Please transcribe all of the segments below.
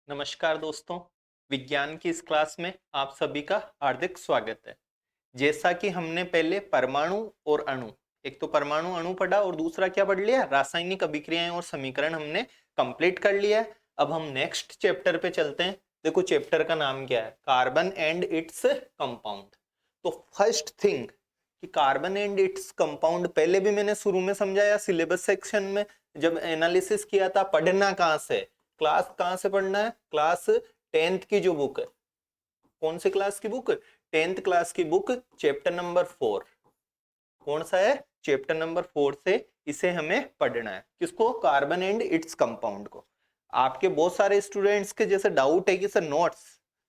नमस्कार दोस्तों, विज्ञान की इस क्लास में आप सभी का हार्दिक स्वागत है। जैसा कि हमने पहले परमाणु और अणु, एक तो परमाणु अणु पढ़ा और दूसरा क्या पढ़ लिया, रासायनिक अभिक्रियाएं और समीकरण हमने कंप्लीट कर लिया है। अब हम नेक्स्ट चैप्टर पे चलते हैं। देखो चैप्टर का नाम क्या है, कार्बन एंड इट्स कंपाउंड। तो फर्स्ट थिंग कि कार्बन एंड इट्स कंपाउंड पहले भी मैंने शुरू में समझाया, सिलेबस सेक्शन में जब एनालिसिस किया था। पढ़ना कहाँ से, क्लास कहाँ से पढ़ना है, क्लास 10th की जो बुक है, कौन सी क्लास की बुक, 10th क्लास की बुक, चैप्टर नंबर 4। कौन सा है, चैप्टर नंबर 4 से इसे हमें पढ़ना है। किसको, कार्बन एंड इट्स कंपाउंड को। आपके बहुत सारे स्टूडेंट्स के जैसे डाउट है कि सर नोट्स,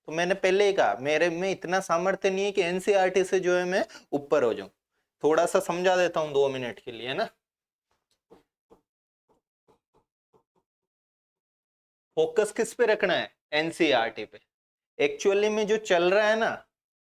तो मैंने पहले ही कहा मेरे में इतना सामर्थ्य नहीं है कि एनसीईआरटी से जो है मैं ऊपर हो जाऊं। थोड़ा सा समझा देता हूं 2 मिनट के लिए, है ना। फोकस किस पे रखना है, एनसीईआरटी पे। एक्चुअली में जो चल रहा है ना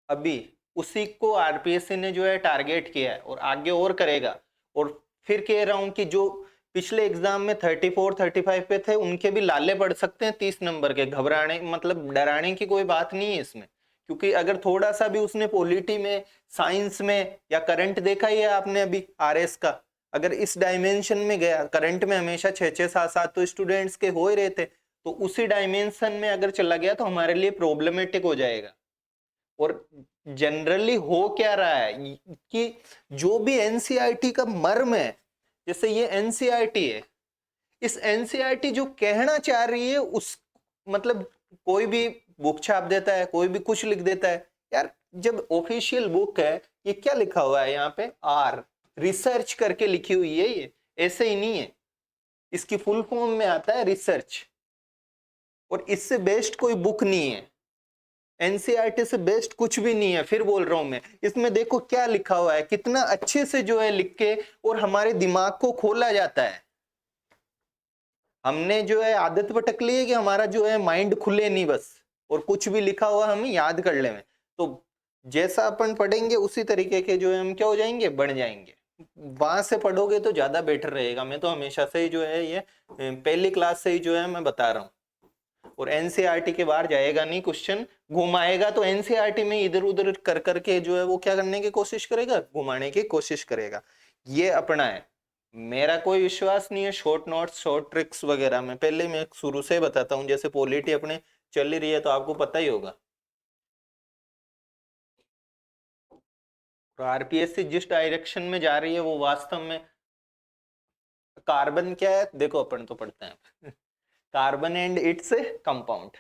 अभी, उसी को आरपीएससी ने जो है टारगेट किया है और आगे और करेगा। और फिर कह रहा हूं कि जो पिछले एग्जाम में 34-35 पे थे उनके भी लाले पड़ सकते हैं 30 नंबर के। घबराने मतलब डराने की कोई बात नहीं है इसमें, क्योंकि अगर थोड़ा सा भी उसने पॉलिटी में, साइंस में या करंट देखा ही है आपने अभी आरएस का, अगर इस डायमेंशन में गया, करंट में हमेशा 6-6 7-7 तो स्टूडेंट्स के हो ही रहे थे, तो उसी डायमेंशन में अगर चला गया तो हमारे लिए प्रॉब्लमेटिक हो जाएगा। और जनरली हो क्या रहा है कि जो भी एनसीईआरटी का मर्म है, जैसे ये एनसीईआरटी है, इस एनसीईआरटी जो कहना चाह रही है उस मतलब कोई भी बुक छाप देता है, कोई भी कुछ लिख देता है। यार जब ऑफिशियल बुक है, ये क्या लिखा हुआ है यहाँ पे, आर, रिसर्च करके लिखी हुई है, ये ऐसे ही नहीं है, इसकी फुल फॉर्म में आता है रिसर्च। और इससे बेस्ट कोई बुक नहीं है, एनसीईआरटी से बेस्ट कुछ भी नहीं है। फिर बोल रहा हूं मैं, इसमें देखो क्या लिखा हुआ है, कितना अच्छे से जो है लिख के और हमारे दिमाग को खोला जाता है। हमने जो है आदत पटक ली है कि हमारा जो है माइंड खुले नहीं बस, और कुछ भी लिखा हुआ हम याद कर ले में। तो जैसा अपन पढ़ेंगे उसी तरीके के जो है हम क्या हो जाएंगे, बन जाएंगे। वहां से पढ़ोगे तो ज्यादा बेटर रहेगा। मैं तो हमेशा से ही जो है ये पहली क्लास से ही जो है मैं बता रहा हूँ। और एनसीईआरटी के बाहर जाएगा नहीं, क्वेश्चन घुमाएगा तो एनसीईआरटी में इधर उधर कर करके जो है वो क्या करने की कोशिश करेगा, घुमाने की कोशिश करेगा। ये अपना है, मेरा कोई विश्वास नहीं है शॉर्ट नोट्स, शॉर्ट ट्रिक्स वगैरह में। पहले मैं शुरू से बताता हूँ, जैसे पॉलिटी अपने चल ही रही है तो आपको पता ही होगा। आरपीएससी जिस डायरेक्शन में जा रही है वो वास्तव में, कार्बन क्या है देखो, अपन तो पढ़ते हैं carbon and its compound.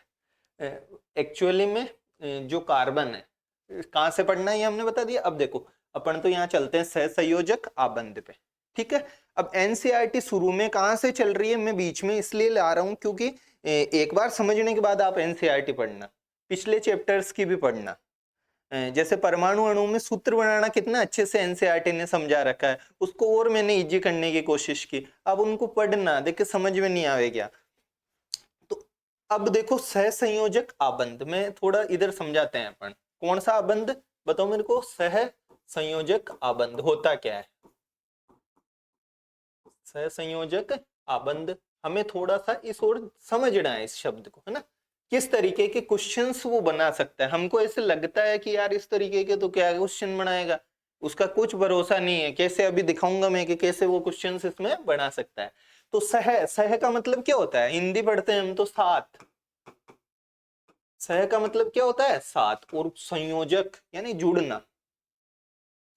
Actually में जो कार्बन है, कहाँ से पढ़ना है ये हमने बता दिया। अब देखो अपन तो यहाँ चलते हैं सहसंयोजक आबंध पे, ठीक है। अब एनसीईआरटी शुरू में कहाँ से चल रही है, मैं बीच में इसलिए ला रहा हूँ क्योंकि एक बार समझने के बाद आप एनसीईआरटी पढ़ना, पिछले चैप्टर्स की भी पढ़ना। जैसे परमाणु अणु में सूत्र बनाना कितना अच्छे से एनसीईआरटी ने समझा रखा है, उसको और मैंने इजी करने की कोशिश की। अब उनको पढ़ना, देखिए समझ में नहीं आवे क्या। तो अब देखो सहसंयोजक आबंध में थोड़ा इधर समझाते हैं अपन। कौन सा आबंध बताओ मेरे को, सह संयोजक आबंध होता क्या है। सहसंयोजक आबंध, हमें थोड़ा सा इस ओर समझना है इस शब्द को, है ना। किस तरीके के क्वेश्चंस वो बना सकता है। हमको ऐसे लगता है कि यार इस तरीके के तो क्या क्वेश्चन बनाएगा, उसका कुछ भरोसा नहीं है। कैसे अभी दिखाऊंगा मैं कि कैसे वो क्वेश्चंस इसमें बना सकता है। तो सह, सह का मतलब क्या होता है, हिंदी पढ़ते हैं हम तो साथ। सह का मतलब क्या होता है, साथ। और संयोजक यानी जुड़ना,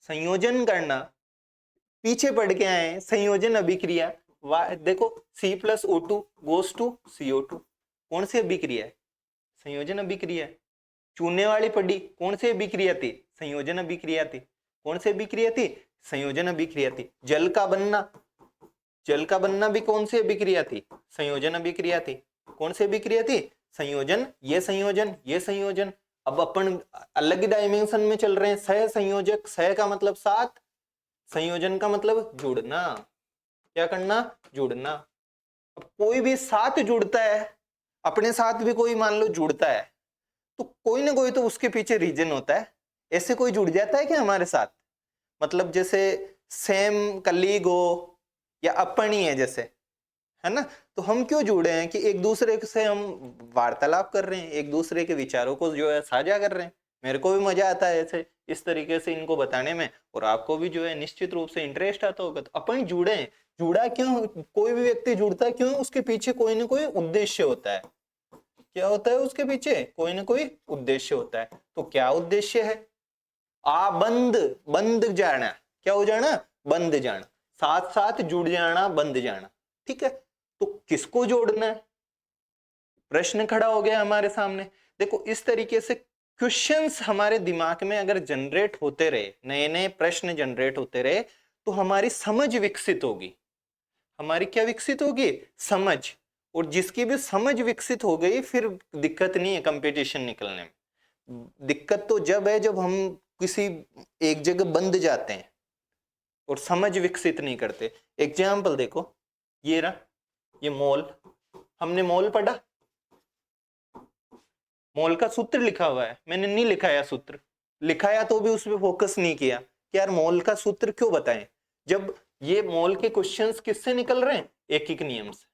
संयोजन करना। पीछे पढ़ के आए संयोजन अभिक्रिया, देखो C+O2 गोस टू CO2, कौन सी अभिक्रिया है, संयोजन अभिक्रिया है। चूने वाली पढ़ी, कौन सी अभिक्रिया थी, संयोजन अभिक्रिया थी। कौन सी अभिक्रिया थी, संयोजन अभिक्रिया थी। जल का बनना, जल का बनना भी कौन सी अभिक्रिया थी, संयोजन अभिक्रिया थी। कौन सी अभिक्रिया थी, संयोजन। ये संयोजन, ये संयोजन। अब अपन अलग डायमेंशन में चल रहे हैं। सह संयोजक, सह का मतलब साथ, संयोजन का मतलब जुड़ना। क्या करना, जुड़ना। अब कोई भी साथ जुड़ता है, अपने साथ भी कोई मान लो जुड़ता है, तो कोई ना कोई तो उसके पीछे रीजन होता है। ऐसे कोई जुड़ जाता है कि हमारे साथ, मतलब जैसे सेम कलीग हो या अपन ही है जैसे, है ना। तो हम क्यों जुड़े हैं कि एक दूसरे से हम वार्तालाप कर रहे हैं, एक दूसरे के विचारों को जो है साझा कर रहे हैं। मेरे को भी मजा आता है ऐसे इस तरीके से इनको बताने में, और आपको भी जो है निश्चित रूप से इंटरेस्ट आता होगा। तो अपन जुड़े हैं। जुड़ा क्यों, कोई भी व्यक्ति जुड़ता क्यों, उसके पीछे कोई ना कोई उद्देश्य होता है। क्या होता है उसके पीछे, कोई ना कोई उद्देश्य होता है। तो क्या उद्देश्य है, बंद बंद जाना, क्या हो जाना, बंद जाना, साथ साथ जुड़ जाना, बंद जाना। ठीक है, तो किसको जोड़ना है, प्रश्न खड़ा हो गया हमारे सामने। देखो इस तरीके से क्वेश्चंस हमारे दिमाग में अगर जनरेट होते रहे, नए नए प्रश्न जनरेट होते रहे, तो हमारी समझ विकसित होगी। हमारी क्या विकसित होगी, समझ। और जिसकी भी समझ विकसित हो गई, फिर दिक्कत नहीं है कंपटीशन निकलने में। दिक्कत तो जब है जब हम किसी एक जगह बंद जाते हैं और समझ विकसित नहीं करते। एग्जाम्पल देखो, ये रहा, ये मोल, हमने मोल पढ़ा, मोल का सूत्र लिखा हुआ है, मैंने नहीं लिखाया सूत्र, लिखाया तो भी उस पर फोकस नहीं किया कि यार मोल का सूत्र क्यों बताएं, जब ये मोल के क्वेश्चंस किससे निकल रहे हैं, एक एक नियम से।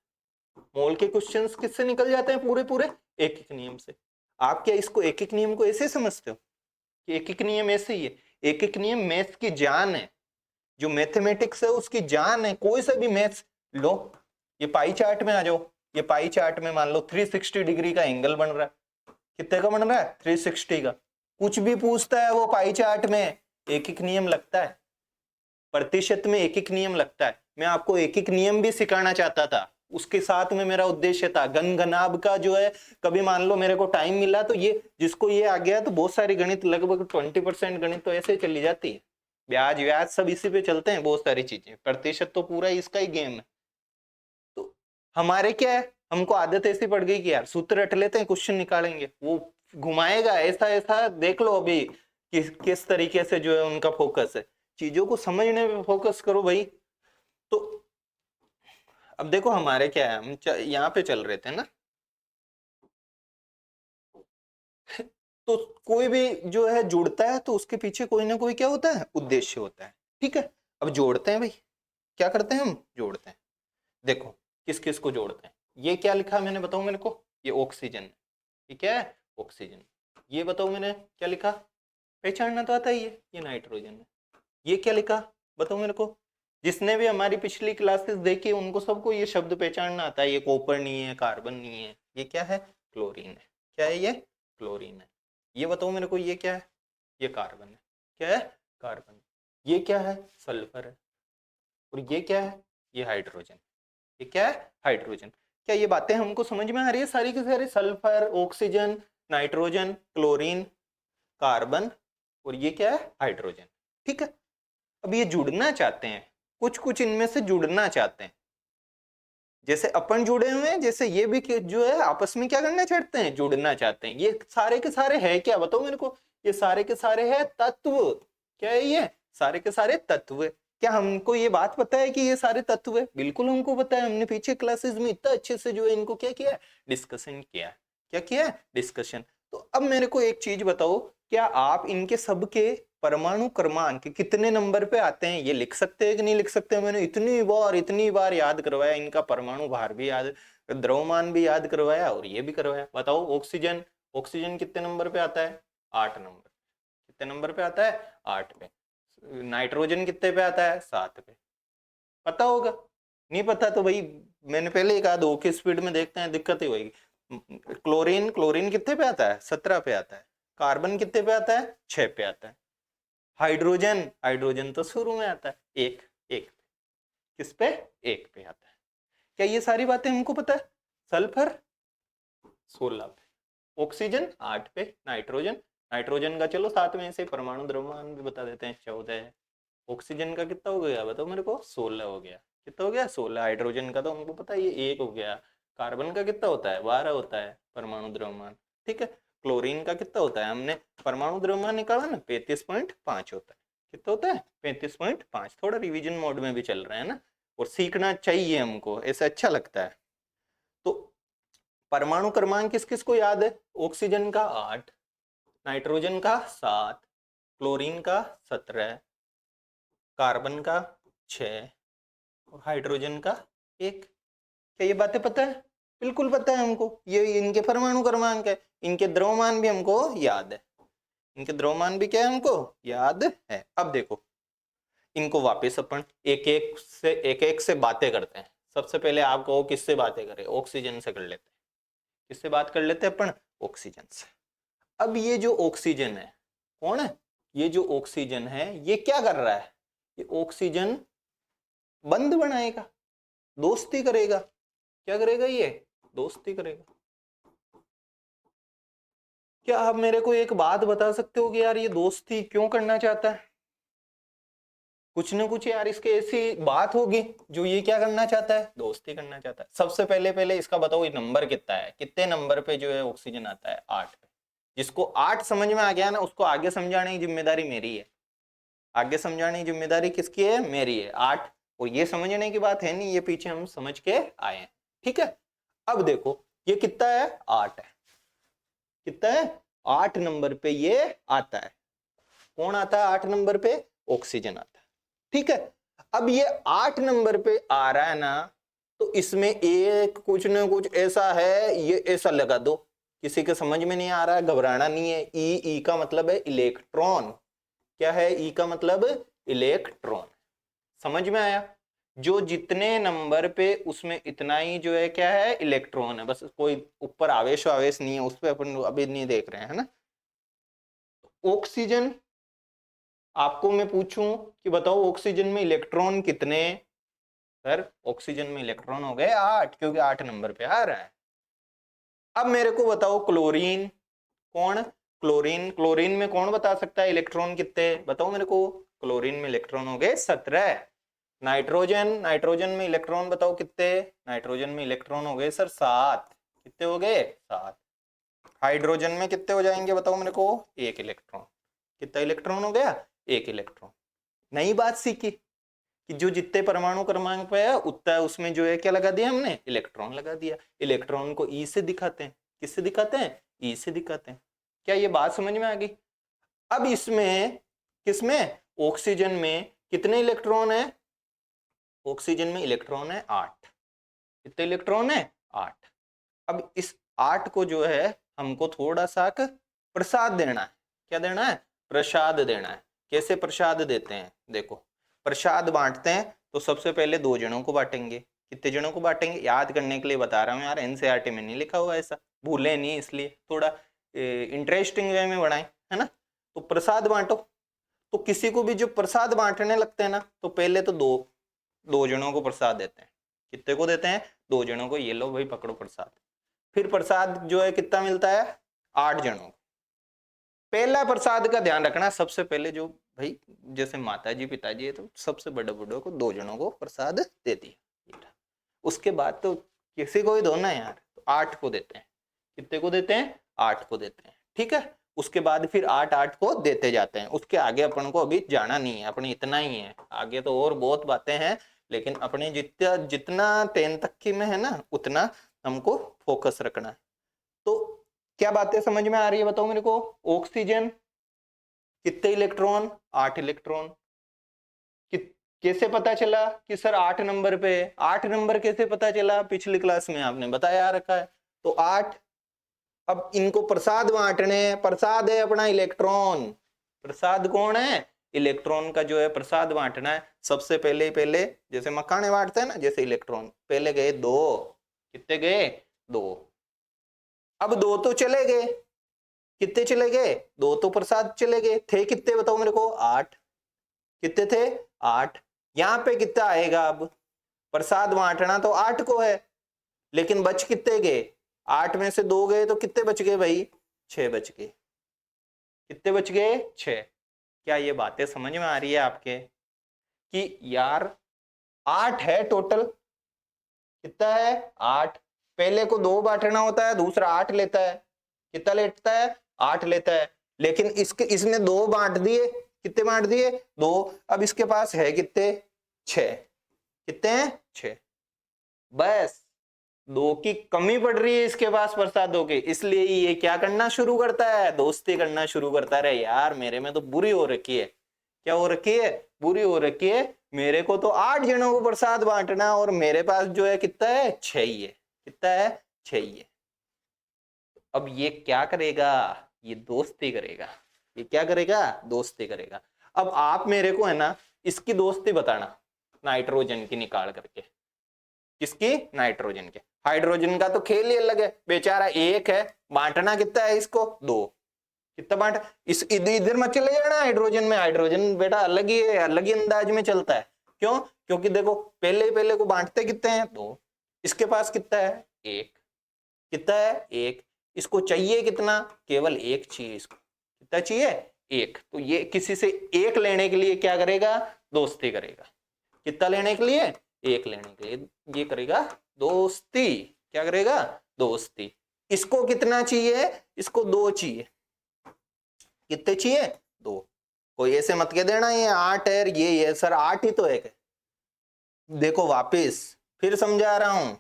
मोल के क्वेश्चंस किससे निकल जाते हैं, पूरे पूरे एक एक नियम से। आप क्या इसको एक एक नियम को ऐसे समझते हो कि एक एक नियम ऐसे ही है? एक एक नियम मैथ्स की जान है, जो मैथमेटिक्स है उसकी जान है। कोई सा भी मैथ्स लो, ये पाई चार्ट में आ जाओ, ये पाई चार्ट में मान लो 360 डिग्री का एंगल बन रहा है। कितने का बन रहा है, 360 का। कुछ भी पूछता है वो पाई चार्ट में एक एक नियम लगता है, प्रतिशत में एक एक नियम लगता है। मैं आपको एक एक नियम भी सिखाना चाहता था, उसके साथ में मेरा उद्देश्य था घन घनाभ का जो है, कभी मान लो मेरे को टाइम मिला तो ये जिसको ये आ गया, तो बहुत सारी गणित, लगभग 20% गणित तो ऐसे ही चली जाती है। ब्याज व्याज सब इसी पे चलते हैं, बहुत सारी चीजें, प्रतिशत तो पूरा इसका ही गेम है। तो हमारे क्या है, हमको आदत ऐसी पड़ गई कि यार सूत्र रट लेते हैं, क्वेश्चन निकालेंगे, वो घुमाएगा ऐसा ऐसा, देख लो अभी किस तरीके से जो है उनका फोकस है। चीजों को समझने पे फोकस करो भाई। तो अब देखो हमारे क्या है, हम यहाँ पे चल रहे थे ना। तो कोई भी जो है जुड़ता है तो उसके पीछे कोई ना कोई क्या होता है, उद्देश्य होता है। ठीक है, अब जोड़ते हैं भाई, क्या करते हैं हम, जोड़ते हैं। देखो किस किस को जोड़ते हैं, ये क्या लिखा मैंने, बताओ मेरे को, ये ऑक्सीजन है, ये क्या है, ऑक्सीजन। ये बताओ मैंने क्या लिखा, पहचानना तो आता ही है, ये नाइट्रोजन है। ये क्या लिखा, बताओ मेरे को, जिसने भी हमारी पिछली क्लासेस देखी उनको सबको ये शब्द पहचानना आता है। ये कॉपर नहीं है, कार्बन नहीं है, ये क्या है, क्लोरीन है। क्या है ये, क्लोरीन है। ये बताओ मेरे को, ये क्या है, ये कार्बन है। क्या है, कार्बन। ये क्या है, सल्फर है। और ये क्या है, ये हाइड्रोजन। ये क्या है, हाइड्रोजन। क्या ये बातें हमको समझ में आ रही है सारी की सारी, sulphur, oxygen, nitrogen, chlorine, carbon, और ये क्या है, हाइड्रोजन। ठीक है, अब ये जुड़ना चाहते हैं, कुछ कुछ इनमें से जुड़ना चाहते हैं, जैसे अपन जुड़े हुए हैं, जैसे ये भी जो है आपस में क्या करना चाहते हैं, जुड़ना चाहते हैं। ये सारे के सारे है क्या, बताओ मेरे को, ये सारे के सारे है तत्व। क्या है ये, सारे के सारे तत्व। क्या हमको ये बात पता है कि ये सारे तत्व है, बिल्कुल हमको पता है, हमने पीछे क्लासेस में इतना अच्छे से जो है इनको क्या किया, डिस्कशन किया। क्या किया, डिस्कशन। तो अब मेरे को एक चीज बताओ, क्या आप इनके सबके परमाणु क्रमांक कितने नंबर पे आते हैं ये लिख सकते हैं कि नहीं लिख सकते? मैंने इतनी बार याद करवाया, इनका परमाणु भार भी याद, द्रव्यमान भी याद करवाया, और ये भी करवाया। बताओ ऑक्सीजन, ऑक्सीजन कितने नंबर पे आता है, 8 नंबर। कितने नंबर पे आता है, 8 पे। नाइट्रोजन कितने पे आता है, 7 पे। पता होगा, नहीं पता तो भाई मैंने पहले ही कहा, 2 की स्पीड में देखते हैं, दिक्कत ही होगी। क्लोरीन, क्लोरीन कितने पे आता है, 17 पे आता है। कार्बन कितने पे आता है, 6 पे आता है। हाइड्रोजन, हाइड्रोजन तो शुरू में आता है, एक एक पे। किस पे, एक पे आता है। क्या ये सारी बातें हमको पता है? सल्फर 16 पे, ऑक्सीजन 8 पे, नाइट्रोजन, नाइट्रोजन का चलो साथ में से परमाणु द्रव्यमान भी बता देते हैं, 14 है। ऑक्सीजन का कितना हो गया बताओ मेरे को, 16 हो गया। कितना हो गया, 16। हाइड्रोजन का तो हमको पता है ये 1 हो गया। कार्बन का कितना होता है, 12 होता है परमाणु द्रव्यमान। ठीक है, क्लोरीन का कितना होता है, हमने परमाणु द्रव्यमान निकाला ना, 35.5 होता है। कितना होता है, 35.5। थोड़ा रिवीजन मोड में भी चल रहे हैं ना, और सीखना चाहिए हमको, ऐसा अच्छा लगता है। तो परमाणु क्रमांक किस किस को याद है, ऑक्सीजन का 8, नाइट्रोजन का 7, क्लोरीन का 17, कार्बन का 6, और हाइड्रोजन का 1। क्या ये बातें पता है? बिल्कुल पता है हमको। ये इनके परमाणु क्रमांक है, इनके द्रव्यमान भी हमको याद है, इनके द्रव्यमान भी क्या है हमको याद है। अब देखो इनको वापस अपन एक एक से बातें करते हैं। सबसे पहले आप कहो किससे बातें करें? ऑक्सीजन से कर लेते हैं। किससे बात कर लेते हैं अपन? ऑक्सीजन से। अब ये जो ऑक्सीजन है कौन है? ये जो ऑक्सीजन है ये क्या कर रहा है? ये ऑक्सीजन बंद बनाएगा, दोस्ती करेगा। क्या करेगा? ये दोस्ती करेगा। क्या आप मेरे को एक बात बता सकते हो कि यार ये दोस्ती क्यों करना चाहता है? कुछ ना कुछ यार इसके ऐसी बात होगी जो ये क्या करना चाहता है? दोस्ती करना चाहता है। सबसे पहले इसका बताओ ये नंबर कितना है? कितने नंबर पे जो है ऑक्सीजन आता है? 8 पे। जिसको 8 समझ में आ गया ना उसको आगे समझाने की जिम्मेदारी मेरी है। आगे समझाने की जिम्मेदारी किसकी है? मेरी है। 8 और ये समझने की बात है नहीं, ये पीछे हम समझ के आए हैं। ठीक है, अब देखो ये कितना है? 8 है। कितना है? 8 नंबर पे ये आता है। कौन आता है 8 नंबर पे? ऑक्सीजन आता है। ठीक है, अब ये 8 नंबर पे आ रहा है ना, तो इसमें एक कुछ ना कुछ ऐसा है, ये ऐसा लगा दो। किसी के समझ में नहीं आ रहा है, घबराना नहीं है। ई का मतलब है इलेक्ट्रॉन। क्या है? ई का मतलब इलेक्ट्रॉन। समझ में आया? जो जितने नंबर पे उसमें इतना ही जो है क्या है? इलेक्ट्रॉन है। बस कोई ऊपर आवेश नहीं है, उस पर अपन अभी नहीं देख रहे हैं, है ना। ऑक्सीजन, आपको मैं पूछूं कि बताओ ऑक्सीजन में इलेक्ट्रॉन कितने? सर ऑक्सीजन में इलेक्ट्रॉन हो गए 8, क्योंकि 8 नंबर पे आ रहा है। अब मेरे को बताओ क्लोरीन। कौन? क्लोरीन। क्लोरीन में कौन बता सकता है इलेक्ट्रॉन कितने? बताओ मेरे को। क्लोरीन में इलेक्ट्रॉन हो गए 17। नाइट्रोजन, नाइट्रोजन में इलेक्ट्रॉन बताओ कितने? नाइट्रोजन में इलेक्ट्रॉन हो गए सर 7। कितने हो गए? 7। हाइड्रोजन में कितने हो जाएंगे बताओ मेरे को? 1 इलेक्ट्रॉन। कितना इलेक्ट्रॉन हो गया? 1 इलेक्ट्रॉन। नई बात सीखी कि जो जितने परमाणु क्रमांक पे है उतना उसमें जो है क्या लगा दिया हमने? इलेक्ट्रॉन लगा दिया। इलेक्ट्रॉन को ई से दिखाते हैं। किससे दिखाते हैं? ई से दिखाते हैं। क्या ये बात समझ में आ गई? अब इसमें किसमें? ऑक्सीजन में कितने इलेक्ट्रॉन है? ऑक्सीजन में इलेक्ट्रॉन है 8। कितने इलेक्ट्रॉन है? 8। अब इस 8 को जो है हमको थोड़ा सा प्रसाद देना है। क्या देना है? प्रसाद देना है। कैसे प्रसाद देते हैं? देखो प्रसाद बांटते हैं तो सबसे पहले 2 जनों को बांटेंगे। कितने जनों को बांटेंगे? याद करने के लिए बता रहा हूँ यार, एनसीईआरटी में नहीं लिखा हुआ ऐसा, भूले नहीं, इसलिए थोड़ा इंटरेस्टिंग वे में बढ़ाएं, है ना। तो प्रसाद बांटो। तो किसी को भी जो प्रसाद बांटने लगते हैं ना, तो पहले तो दो जनों को प्रसाद देते हैं। कितने को देते हैं? 2 जनों को। ये लो भाई पकड़ो प्रसाद। फिर प्रसाद जो है कितना मिलता है? 8 जनों को। पहला प्रसाद का ध्यान रखना, सबसे पहले जो भाई जैसे माताजी पिताजी है तो सबसे बड़े बूढ़ों को 2 जनों को प्रसाद दे दिया। उसके बाद तो किसी को ही दो ना यार, तो 8 को देते हैं। कितने को देते हैं? 8 को देते हैं। ठीक है, उसके बाद फिर 8 को देते जाते हैं। उसके आगे अपन को अभी जाना नहीं है, अपने इतना ही है। आगे तो और बहुत बातें हैं, लेकिन अपने जितना जितना 10 तक की में है ना उतना हमको फोकस रखना है। तो क्या बातें समझ में आ रही है बताओ मेरे को? ऑक्सीजन कितने इलेक्ट्रॉन? 8 इलेक्ट्रॉन। कैसे पता चला कि सर 8 नंबर पे? 8 नंबर कैसे पता चला? पिछली क्लास में आपने बताया रखा है। तो 8। अब इनको प्रसाद बांटने, प्रसाद है अपना इलेक्ट्रॉन। प्रसाद कौन है? इलेक्ट्रॉन का जो है प्रसाद बांटना है। सबसे पहले जैसे मखाने बांटते हैं ना, जैसे इलेक्ट्रॉन पहले गए 2। कितने गए? 2। अब 2 तो चले गए। कितने चले गए? 2 तो प्रसाद चले गए। थे कितने बताओ मेरे को? 8। कितने थे? 8। यहां पे कितना आएगा? अब प्रसाद बांटना तो 8 को है, लेकिन बच कितने गए? 8 में से 2 गए तो कितने बच गए भाई? 6 बच गए। कितने बच गए? 6। क्या ये बातें समझ में आ रही है आपके कि यार 8 है टोटल? कितना है? 8। पहले को 2 बांटना होता है, दूसरा 8 लेता है। कितना लेता है? 8 लेता है। लेकिन इसने 2 बांट दिए। कितने बांट दिए? 2। अब इसके पास है कितने? 6। कितने हैं? 6। बस 2 की कमी पड़ रही है इसके पास प्रसादों के, इसलिए ये क्या करना शुरू करता है? दोस्ती करना शुरू करता है। यार मेरे में तो बुरी हो रखी है। क्या हो रखी है? बुरी हो रखी है। मेरे को तो 8 जनों को प्रसाद बांटना और मेरे पास जो है कितना है, 6 ही है। कितना है, 6 ही है। अब ये क्या करेगा, ये दोस्ती करेगा। ये क्या करेगा, दोस्ती करेगा। अब आप मेरे को है ना इसकी दोस्ती बताना, नाइट्रोजन की निकाल करके। किसकी, नाइट्रोजन के। हाइड्रोजन का तो खेल ही अलग है, बेचारा एक है, बांटना कितना है इसको, 2। कितना बांट, इस इधर मत चले जाना हाइड्रोजन में। हाइड्रोजन बेटा अलग ही है, अलग ही अंदाज में चलता है। क्यों, क्योंकि देखो पहले को बांटते कितने हैं, 2। इसके पास कितना है, 1। कितना है, 1। इसको चाहिए कितना, केवल 1 चाहिए इसको। कितना चाहिए, 1। तो ये किसी से 1 लेने के लिए क्या करेगा, दोस्ती करेगा। कितना लेने के लिए, 1 लेने के लिए ये करेगा दोस्ती। क्या करेगा, दोस्ती। इसको कितना चाहिए, इसको 2 चाहिए। कितने चाहिए, 2। कोई ऐसे मत कह देना ये 8 है, ये सर 8 ही तो है। देखो वापिस फिर समझा रहा हूं,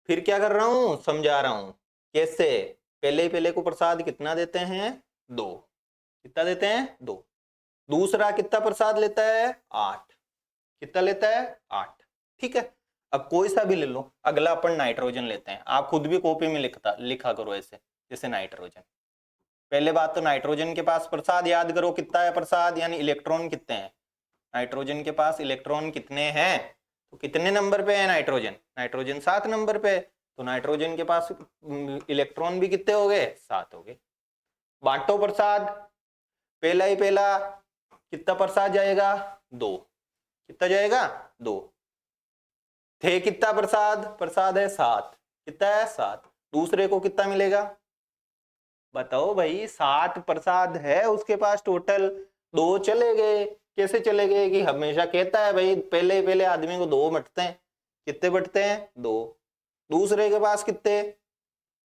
फिर क्या कर रहा हूं, समझा रहा हूं। कैसे, पहले को प्रसाद कितना देते हैं, 2। कितना देते हैं, 2। दूसरा कितना प्रसाद लेता है, 8। कितना लेता है, 8। ठीक है। अब कोई सा भी ले लो, अगला अपन नाइट्रोजन लेते हैं। आप खुद भी कॉपी में लिखा करो ऐसे, जैसे नाइट्रोजन। पहले बात तो नाइट्रोजन के पास प्रसाद याद करो, कितना है प्रसाद, यानी इलेक्ट्रॉन कितने हैं। नाइट्रोजन के पास इलेक्ट्रॉन कितने हैं, तो कितने नंबर पे है नाइट्रोजन, नाइट्रोजन 7 नंबर पे। तो नाइट्रोजन के पास इलेक्ट्रॉन भी कितने हो गए, 7 हो गए। बांटो प्रसाद, पहला ही पहला कितना प्रसाद जाएगा, 2। कितना जाएगा, 2। थे कितना प्रसाद, प्रसाद है 7। कितना है, 7। दूसरे को कितना मिलेगा, बताओ भाई, 7 प्रसाद है उसके पास टोटल, 2 चले गए। कैसे चले गए, कि हमेशा कहता है भाई पहले आदमी को 2 बटते हैं। कितने बटते हैं, 2। दूसरे के पास कितने,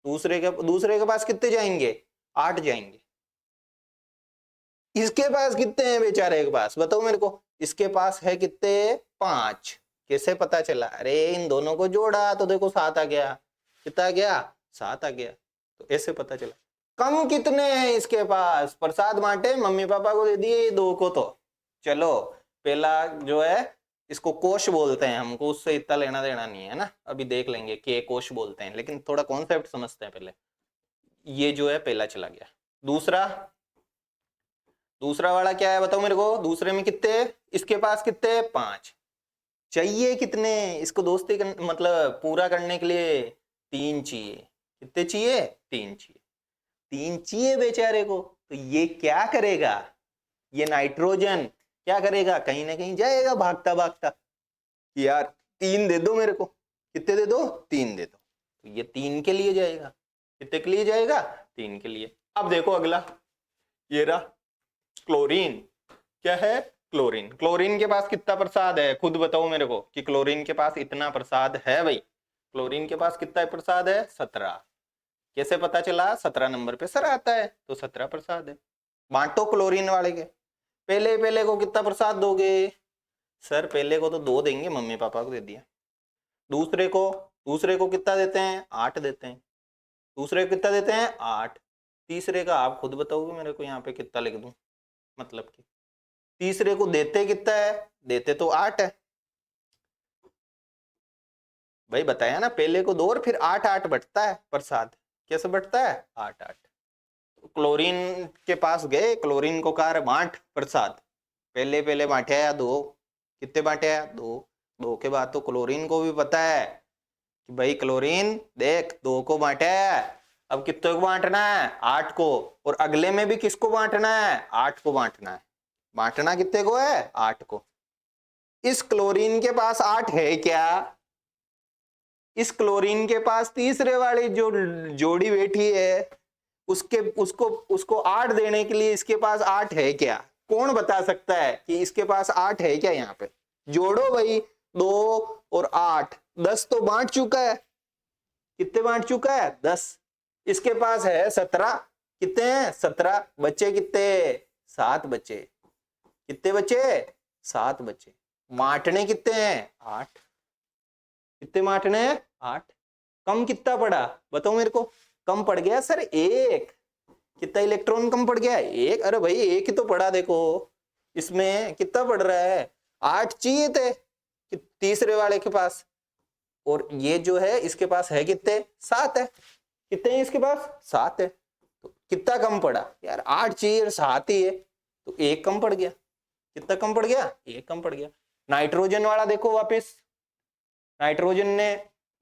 दूसरे के पास कितने जाएंगे, 8 जाएंगे। इसके पास कितने हैं बेचारे के पास, बताओ मेरे को। इसके पास है कितने, 5। कैसे पता चला, अरे इन दोनों को जोड़ा तो देखो 7 आ गया। कितना आ गया, 7 आ गया। तो ऐसे पता चला। कम कितने हैं इसके पास, प्रसाद बांटे, मम्मी पापा को दे दिए 2 को। तो चलो पहला जो है इसको कोश बोलते हैं, हमको उससे इतना लेना देना नहीं है ना, अभी देख लेंगे कि कोश बोलते हैं, लेकिन थोड़ा कॉन्सेप्ट समझते हैं पहले। ये जो है पहला चला गया। दूसरा वाला क्या है बताओ मेरे को, दूसरे में कितने, इसके पास कितने, 5। चाहिए कितने इसको दोस्ती मतलब पूरा करने के लिए, 3 चाहिए। कितने चाहिए, 3 चाहिए। 3 चाहिए बेचारे को। तो ये क्या करेगा, ये नाइट्रोजन क्या करेगा, कहीं ना कहीं जाएगा भागता भागता, यार 3 दे दो मेरे को। कितने दे दो, 3 दे दो। तो ये 3 के लिए जाएगा। कितने के लिए जाएगा, 3 के लिए। अब देखो अगला, ये रहा क्लोरीन। क्या है, क्लोरीन। क्लोरीन के पास कितना प्रसाद है, खुद बताओ मेरे को कि क्लोरीन के पास इतना प्रसाद है भाई। क्लोरीन के पास कितना प्रसाद है, 17। कैसे पता चला, 17 नंबर पे सर आता है, तो 17 प्रसाद है। बांटो क्लोरीन वाले के, पहले को कितना प्रसाद दोगे, सर पहले को तो 2 देंगे, मम्मी पापा को दे दिया। दूसरे को कितना देते हैं, 8 देते हैं। दूसरे को कितना देते हैं, 8। तीसरे का आप खुद बताओगे मेरे को, यहाँ पे कितना लिख दूं, मतलब कि तीसरे को देते कितना है, देते तो 8 है भाई, बताया ना, पहले को 2 और फिर 8 बटता है प्रसाद। कैसे बटता है, 8। तो क्लोरीन के पास गए, क्लोरीन को कहा बांट प्रसाद। पहले बांटे या 2, कितने बांटे या 2 के बाद तो क्लोरीन को भी पता है कि भाई क्लोरीन देख 2 को बांटे है, अब कितने को बांटना है, 8 को। और अगले में भी किसको बांटना है, 8 को बांटना है। बांटना कितने को है, 8 को। इस क्लोरीन के पास 8 है क्या, इस क्लोरीन के पास तीसरे वाली जो जोड़ी बैठी है उसको 8 देने के लिए इसके पास 8 है क्या, कौन बता सकता है कि इसके पास 8 है क्या। यहाँ पे जोड़ो भाई, 2 और 8, 10 तो बांट चुका है। कितने बांट चुका है, 10। इसके पास है 17। कितने हैं, 17। बच्चे कितने, 7 बच्चे। कितने बच्चे, 7 बच्चे। बांटने कितने हैं, 8। कितने बांटने हैं, 8। कम कितना पड़ा बताओ मेरे को, कम पड़ गया सर 1। कितना इलेक्ट्रॉन कम पड़ गया, 1। अरे भाई 1 ही तो पड़ा देखो, इसमें कितना पड़ रहा है, 8 चाहिए थे तीसरे वाले के पास, और ये जो है इसके पास है कितने, 7 है। कितने हैं इसके पास, 7 है। तो कितना कम पड़ा यार, 8 चाहिए और 7 ही है, तो 1 कम पड़ गया। कितना कम पड़ गया, 1 कम पड़ गया। नाइट्रोजन वाला देखो वापस, नाइट्रोजन ने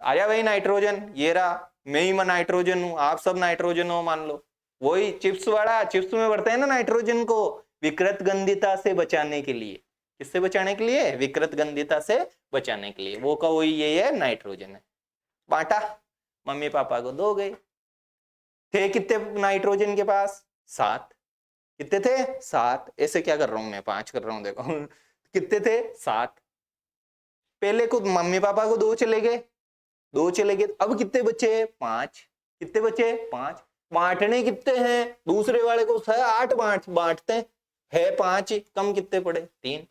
आया भाई, नाइट्रोजन ये रहा, मैं ही नाइट्रोजन हूं, आप सब नाइट्रोजन हो मान लो। वही चिप्स वाला, चिप्स में भरते हैं ना नाइट्रोजन को, विकृत गंधिता से बचाने के लिए। किससे बचाने के लिए, विकृत गंधिता से बचाने के लिए। वो का वही ये है, नाइट्रोजन है। बांटा, मम्मी पापा को 2 गए। थे कितने नाइट्रोजन के पास, 7। कितने थे, 7। ऐसे क्या कर रहा हूं मैं, 5 कर रहा हूं देखो कितने थे, 7। पहले को मम्मी पापा को 2 चले गए, 2 चले गए, अब कितने बचे, 5। कितने बचे, 5। बांटने कितने हैं, दूसरे वाले को 8 बांटते है 5, कम कितने पड़े, 3।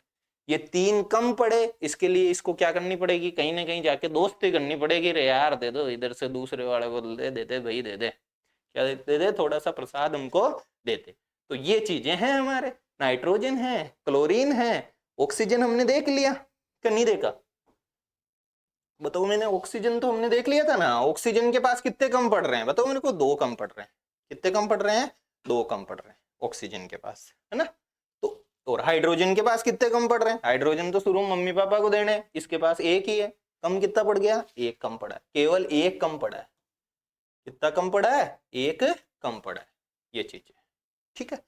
ये 3 कम पड़े, इसके लिए इसको क्या करनी पड़ेगी, कहीं ना कहीं जाके दोस्ती करनी पड़ेगी। रे यार दे दो इधर से, दूसरे वाले को दे देते भाई, दे दे, क्या देते दे, थोड़ा सा प्रसाद हमको देते। तो ये चीजें हैं हमारे, नाइट्रोजन है, क्लोरीन है, ऑक्सीजन हमने देख लिया क्या, नहीं देखा बताओ मैंने, ऑक्सीजन तो हमने देख लिया था ना। ऑक्सीजन के पास कितने कम पड़ रहे हैं बताओ मेरे को, 2 कम पड़ रहे हैं। कितने कम पड़ रहे हैं, 2 कम पड़ रहे हैं ऑक्सीजन के पास, है ना। तो और हाइड्रोजन के पास कितने कम पड़ रहे हैं, हाइड्रोजन तो शुरू मम्मी पापा को देने, इसके पास 1 ही है, कम कितना पड़ गया, 1 कम पड़ा है, केवल 1 कम पड़ा है। कितना कम पड़ा है, 1 कम पड़ा है। ये चीज है, ठीक है।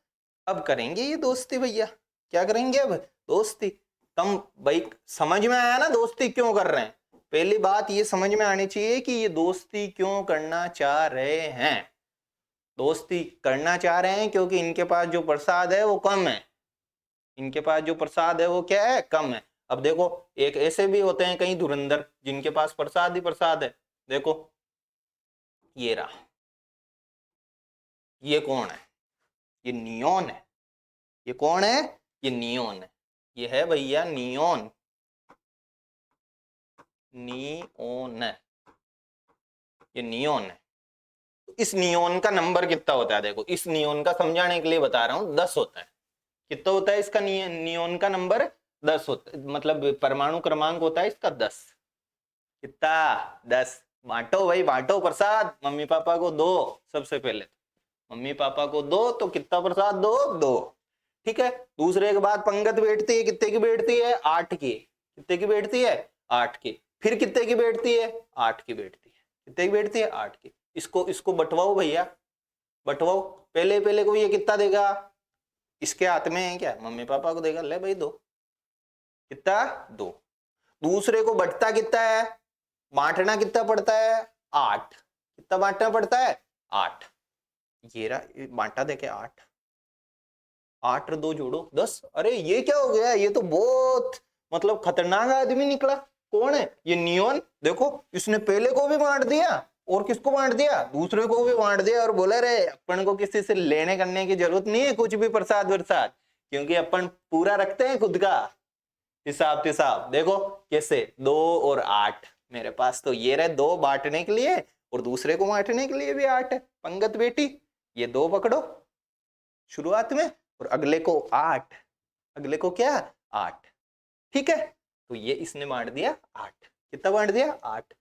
अब करेंगे ये दोस्ती भैया, क्या करेंगे अब, दोस्ती। कम भाई समझ में आया ना दोस्ती क्यों कर रहे हैं। पहली बात ये समझ में आनी चाहिए कि ये दोस्ती क्यों करना चाह रहे हैं। दोस्ती करना चाह रहे हैं क्योंकि इनके पास जो प्रसाद है वो कम है, इनके पास जो प्रसाद है वो क्या है, कम है। अब देखो एक ऐसे भी होते हैं कई धुरंधर जिनके पास प्रसाद ही प्रसाद है। देखो ये रहा, ये कौन है, ये नियोन है। ये कौन है, ये नियोन है। ये है भैया नियोन, नियोन है, ये नियोन है। इस नियोन का नंबर कितना होता है, देखो इस नियोन का समझाने के लिए बता रहा हूं, 10 होता है। कितना होता है इसका, नियोन का नंबर 10 होता है, मतलब परमाणु क्रमांक होता है इसका 10। कितना, 10। बांटो भाई बांटो प्रसाद, मम्मी पापा को दो। सबसे पहले मम्मी पापा को दो, तो कितना प्रसाद दो, 2। ठीक है। दूसरे के बाद पंगत बैठती है, कितने की बैठती है, 8 की। कितने की बैठती है, 8 की। फिर कितने की बैठती है, 8 की बैठती है। कितने की बैठती है, 8 की। इसको बंटवाओ भैया, बंटवाओ। पहले पहले को ये कितना देगा, इसके हाथ में है क्या, मम्मी पापा को देगा, ले भाई 2। कितना, 2। दूसरे को बंटता कितना है, बांटना कितना पड़ता है, 8। कितना बांटना पड़ता है, 8। ये रहा बांटा देके 8, 8 और 2 जोड़ो 10। अरे ये क्या हो गया, ये तो बहुत मतलब खतरनाक आदमी निकला। कौन है, ये नियोन। देखो इसने पहले को भी बांट दिया, और किसको बांट दिया, दूसरे को भी बांट दिया, और बोला रे अपन को किसी से लेने करने की जरूरत नहीं है कुछ भी प्रसाद वरसाद, क्योंकि अपन पूरा रखते हैं खुद का हिसाब तिसाब। देखो कैसे, 2 और 8 मेरे पास, तो ये रहे 2 बांटने के लिए, और दूसरे को बांटने के लिए भी 8 है। पंगत बेटी, ये 2 पकड़ो शुरुआत में, और अगले को 8, अगले को क्या, 8। ठीक है। तो ये इसने बांट दिया 8। कितना बांट दिया, 8।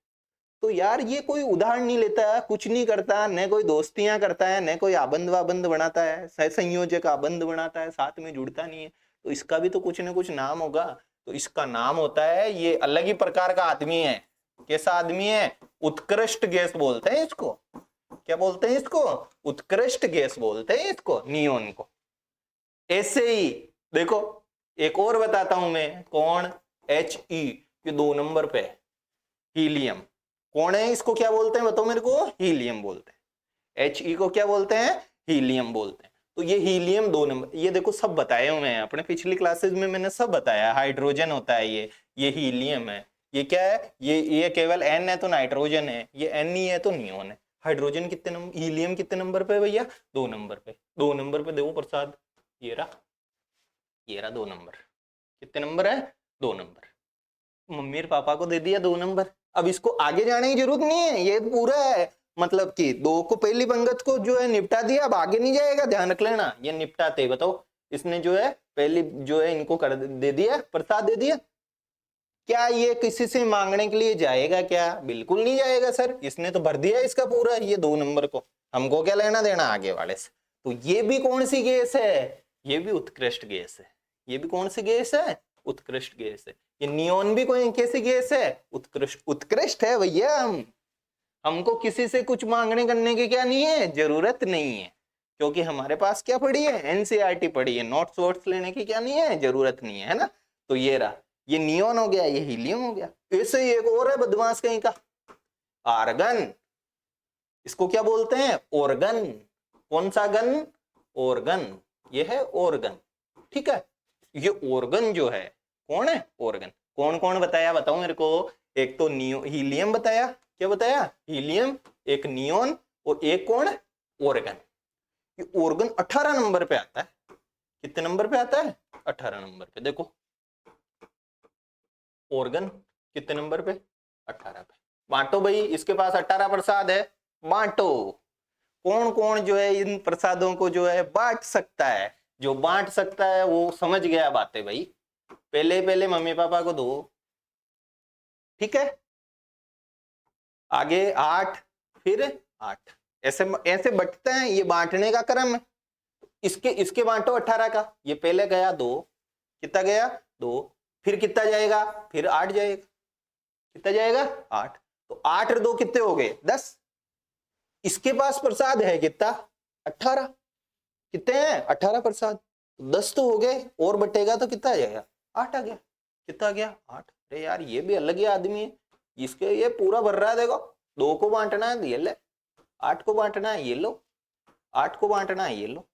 तो यार ये कोई उदाहरण नहीं लेता, कुछ नहीं करता, न कोई दोस्तियां करता है, न कोई आबंध वाबंध बनाता है, सहसंयोजक आबंध बनाता है, साथ में जुड़ता नहीं है। तो इसका भी तो कुछ न कुछ नाम होगा। तो इसका नाम होता है, ये अलग ही प्रकार का आदमी है। कैसा आदमी है, उत्कृष्ट गैस बोलते हैं इसको। क्या बोलते हैं इसको, उत्कृष्ट गैस बोलते हैं इसको, नियोन को। ऐसे ही देखो एक और बताता हूं मैं, कौन, He के 2 नंबर पे हीलियम। कौन है, इसको क्या बोलते हैं बताओ मेरे को, हीलियम बोलते हैं। He को क्या बोलते हैं, हीलियम बोलते हैं। तो ये हीलियम 2 नंबर, ये देखो सब बताए हुए हैं अपने पिछली क्लासेस में, मैंने सब बताया। हाइड्रोजन होता है ये हीलियम है। ये क्या है, ये केवल N है तो नाइट्रोजन है, ये N ही है तो नियोन है। हाइड्रोजन कितने नंबर, हीलियम कितने नंबर पे भैया, 2 नंबर पे। 2 नंबर पे देखो प्रसाद, ये रहा 2 नंबर। कितने नंबर है, 2 नंबर। मम्मी और पापा को दे दिया 2 नंबर। अब इसको आगे जाने की जरूरत नहीं है, ये पूरा है, मतलब कि 2 को पहली पंगत को जो है निपटा दिया, अब आगे नहीं जाएगा, ध्यान रख लेना। ये निपटाते, बताओ इसने जो है पहली जो है इनको कर दे दिया, प्रसाद दे दिया। क्या ये किसी से मांगने के लिए जाएगा क्या? बिल्कुल नहीं जाएगा सर, इसने तो भर दिया इसका पूरा ये 2 नंबर को, हमको क्या लेना देना आगे वाले से। तो ये भी कौन सी गैस है? ये भी उत्कृष्ट गैस है। ये भी कौन सी गैस है? उत्कृष्ट गैस है। ये नियोन भी कोई कैसी गैस है? उत्कृष्ट है भैया। हमको किसी से कुछ मांगने करने की क्या नहीं है, जरूरत नहीं है, क्योंकि हमारे पास क्या पड़ी है? एनसीईआरटी पड़ी है। नोट्स वोट्स लेने की क्या नहीं है, जरूरत नहीं है ना। तो ये रहा, ये नियोन हो गया, ये हीलियम हो गया। ऐसे ही एक और है बदमाश कहीं का, आर्गन। इसको क्या बोलते हैं? ऑर्गन। कौन सा गन? ऑर्गन। ये है ऑर्गन, ठीक है। ये ऑर्गन जो है कौन है? ऑर्गन। कौन कौन बताया, बताओ मेरे को। एक तो हीलियम बताया, क्या बताया? हीलियम, एक नियोन, और एक कौन? ऑर्गन। ये ऑर्गन 18 नंबर पे आता है। कितने नंबर पे आता है? 18 नंबर पे। देखो ऑर्गन कितने नंबर पे? 18 पे। बांटो भाई, इसके पास 18 प्रसाद है, बांटो। कौन कौन जो है इन प्रसादों को जो है बांट सकता है? जो बांट सकता है वो समझ गया बातें भाई। पहले पहले मम्मी पापा को दो, ठीक है। आगे 8, फिर 8, ऐसे ऐसे बंटते हैं, ये बांटने का क्रम है। इसके बांटो 18 का, ये पहले गया 2, कितना गया? 2, फिर कितना जाएगा? फिर 8 जाएगा। कितना जाएगा? 8। तो 8 और 2 कितने हो गए? 10। इसके पास प्रसाद है कितना? 18। कितने हैं? 18 प्रसाद। 10 तो हो गए, और बटेगा तो कितना आ जाएगा? 8 आ गया। कितना आ गया? 8। अरे यार ये भी अलग ही आदमी है, इसके ये पूरा भर रहा है। देखो 2 को बांटना है, ये ले। 8 को बांटना है, ये लो। 8 को बांटना है, ये लो।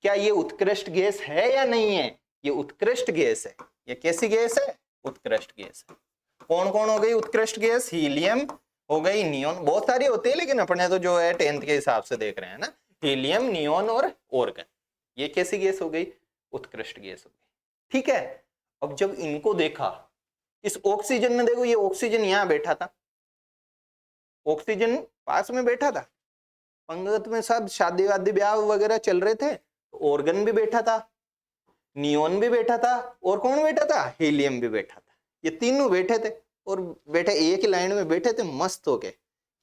क्या ये उत्कृष्ट गैस है या नहीं है? ये उत्कृष्ट गैस है। ये कैसी गैस है? उत्कृष्ट गैस है। कौन कौन हो गई उत्कृष्ट गैस? हीलियम हो गई, नियोन, बहुत सारी होती है लेकिन अपने तो जो है 10th के हिसाब से देख रहे हैं ना। हीलियम, नियोन और ऑर्गन, ये कैसी गैस हो गई? उत्कृष्ट गैस हो गई, ठीक है। अब जब इनको देखा, इस ऑक्सीजन में देखो, ये ऑक्सीजन यहां बैठा था, ऑक्सीजन पास में बैठा था, पंगत में सब शादी वादी ब्याह वगैरह चल रहे थे, ऑर्गन भी बैठा था, नियोन भी बैठा था, और कौन बैठा था? हीलियम भी बैठा था। ये तीनों बैठे थे, और बैठे एक ही लाइन में बैठे थे मस्त होके।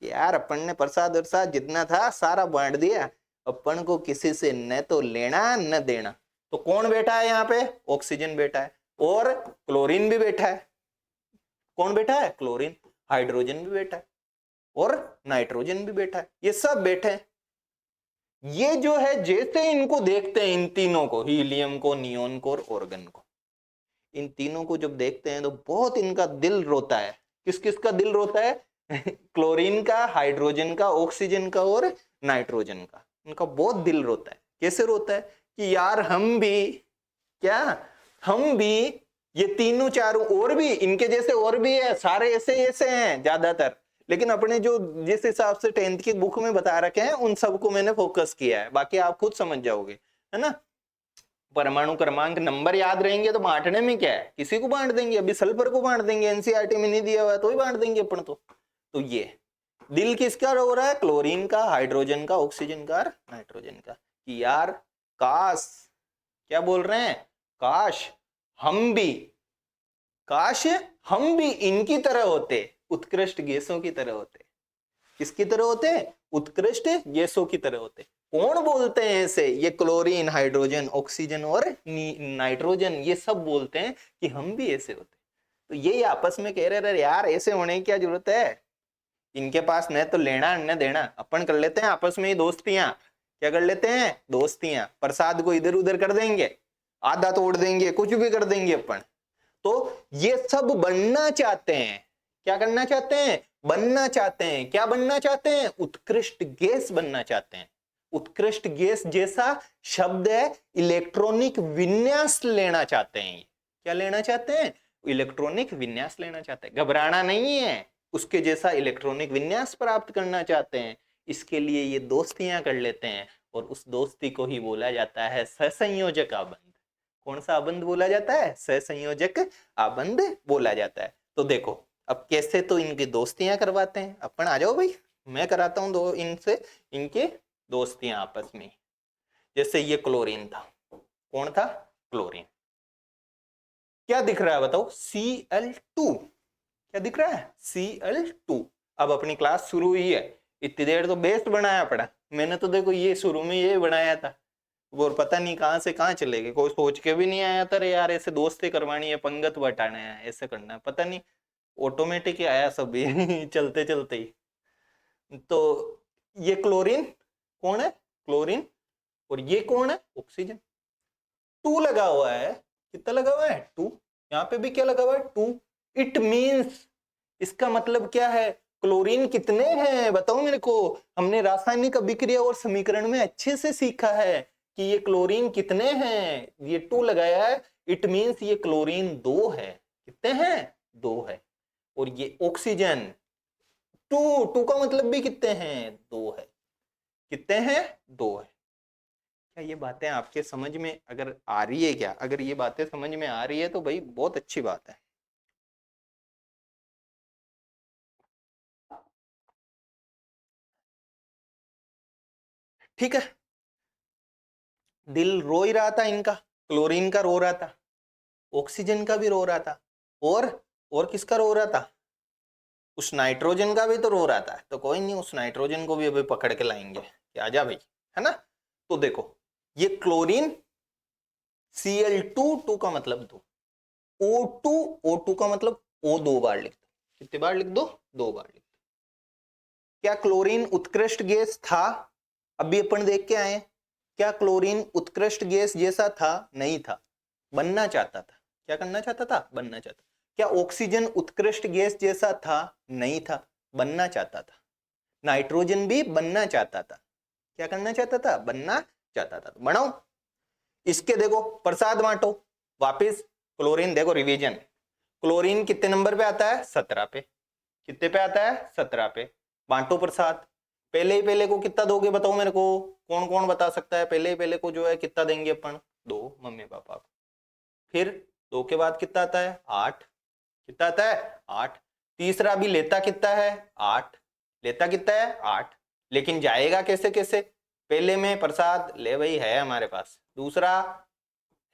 यार अपन ने प्रसाद वरसाद जितना था सारा बांट दिया, अपन को किसी से न तो लेना न देना। तो कौन बैठा है यहाँ पे? ऑक्सीजन बैठा है, और क्लोरीन भी बैठा है। कौन बैठा है? क्लोरीन। हाइड्रोजन भी बैठा है, और नाइट्रोजन भी बैठा है। ये सब बैठे हैं। ये जो है जैसे इनको देखते हैं, इन तीनों को, हीलियम को, नियोन को और ऑर्गन को, इन तीनों को जब देखते हैं तो बहुत इनका दिल रोता है। किस किस का दिल रोता है? क्लोरीन का, हाइड्रोजन का, ऑक्सीजन का और नाइट्रोजन का। इनका बहुत दिल रोता है। कैसे रोता है? कि यार हम भी, क्या हम भी, ये तीनों चारों और भी इनके जैसे और भी है, सारे ऐसे ऐसे हैं ज्यादातर, लेकिन अपने जो जिस हिसाब से 10th की बुक में बता रखे हैं उन सबको मैंने फोकस किया है, बाकी आप खुद समझ जाओगे, है ना। परमाणु क्रमांक नंबर याद रहेंगे तो बांटने में क्या है, किसी को बांट देंगे। अभी सल्फर को बांट देंगे, एनसीईआरटी में नहीं दिया हुआ है तो ही बांट देंगे अपन तो ये दिल किसका रो रहा है? क्लोरीन का, हाइड्रोजन का, ऑक्सीजन का और नाइट्रोजन का। कि यार काश, क्या बोल रहे हैं? काश हम भी इनकी तरह होते, उत्कृष्ट गैसों की तरह होते। किसकी तरह होते? उत्कृष्ट गैसों की तरह होते। कौन बोलते हैं ऐसे? ये क्लोरीन, हाइड्रोजन, ऑक्सीजन और नाइट्रोजन, ये सब बोलते हैं कि हम भी ऐसे होते। तो ये आपस में कह रहे यार ऐसे होने की क्या जरूरत है, इनके पास न तो लेना न देना, अपन कर लेते हैं आपस में ही दोस्तियां। क्या कर लेते हैं? दोस्तियां। प्रसाद को इधर उधर कर देंगे, आधा तोड़ देंगे, कुछ भी कर देंगे अपन। तो ये सब बनना चाहते हैं। क्या करना चाहते हैं? बनना चाहते हैं। क्या बनना चाहते हैं? उत्कृष्ट गैस बनना चाहते हैं। उत्कृष्ट गैस जैसा शब्द है, इलेक्ट्रॉनिक विन्यास लेना चाहते हैं। क्या लेना चाहते हैं? इलेक्ट्रॉनिक विन्यास लेना चाहते हैं। घबराना नहीं है, उसके जैसा इलेक्ट्रॉनिक विन्यास प्राप्त करना चाहते हैं। इसके लिए ये दोस्तियां कर लेते हैं, और उस दोस्ती को ही बोला जाता है सहसंयोजक आबंध। कौन सा आबंध बोला जाता है? सहसंयोजक आबंध बोला जाता है। तो देखो अब कैसे तो इनकी दोस्तियां करवाते हैं अपन। आ जाओ भाई, मैं कराता हूं दो इनसे, इनके दोस्तियां आपस में। जैसे ये क्लोरीन था, कौन था? क्लोरीन। क्या दिख रहा है बताओ? Cl2। क्या दिख रहा है? Cl2। अब अपनी क्लास शुरू हुई है, इतनी देर तो बेस्ट बनाया पड़ा। मैंने तो देखो ये शुरू में ये बनाया था, और पता नहीं कहां से कहां चले गए। कोई सोच के भी नहीं आया था रे यार ऐसे दोस्ती करवानी है, पंगत बटाना है, ऐसे करना है, पता नहीं ऑटोमेटिक ही आया सब चलते चलते ही। तो ये क्लोरीन कौन है? क्लोरीन। और ये कौन है? ऑक्सीजन। 2 लगा हुआ है। कितना लगा हुआ है? 2। यहाँ पे भी क्या लगा हुआ है? 2। इट मीन्स, इसका मतलब क्या है? क्लोरीन कितने हैं बताओ मेरे को। हमने रासायनिक अभिक्रिया और समीकरण में अच्छे से सीखा है कि ये क्लोरीन कितने हैं। ये 2 लगाया है, इट मीन्स ये क्लोरीन 2 है। कितने हैं? 2 है। और ये ऑक्सीजन 2 का मतलब भी कितने हैं? 2 है। कितने हैं? 2 है। क्या ये बातें आपके समझ में अगर आ रही है? क्या अगर ये बातें समझ में आ रही है तो भाई बहुत अच्छी बात है। ठीक है, दिल रो ही रहा था इनका, क्लोरीन का रो रहा था, ऑक्सीजन का भी रो रहा था, और किसका रो रहा था? उस नाइट्रोजन का भी तो रो रहा था। तो कोई नहीं, उस नाइट्रोजन को भी अभी पकड़ के लाएंगे कि आजा भाई, है ना। तो देखो ये क्लोरीन Cl2, 2 का मतलब 2, O2, O2 का मतलब O 2 बार लिख दो। कितनी बार लिख दो? 2 बार लिख दो। क्या क्लोरीन उत्कृष्ट गैस था? अभी अपन देख के आए। क्या क्लोरीन उत्कृष्ट गैस जैसा था? नहीं था, बनना चाहता था। क्या करना चाहता था? बनना चाहता। क्या ऑक्सीजन उत्कृष्ट गैस जैसा था? नहीं था, बनना चाहता था। नाइट्रोजन भी बनना चाहता था। क्या करना चाहता था? बनना चाहता था। बनाओ इसके, देखो प्रसाद बांटो वापिस। क्लोरीन देखो रिवीजन, क्लोरीन कितने नंबर पे आता है? 17 पे। कितने पे आता है? 17 पे। बांटो प्रसाद। पहले ही पहले को कितना दोगे बताओ मेरे को? कौन कौन बता सकता है? पहले ही पहले को जो है कितना देंगे अपन? 2, मम्मी पापा को। फिर 2 के बाद कितना आता है? 8। कितना आता है? 8। तीसरा भी लेता कितना है? 8। लेता कितना है? 8। लेकिन जाएगा कैसे कैसे? पहले में प्रसाद ले भाई है हमारे पास, दूसरा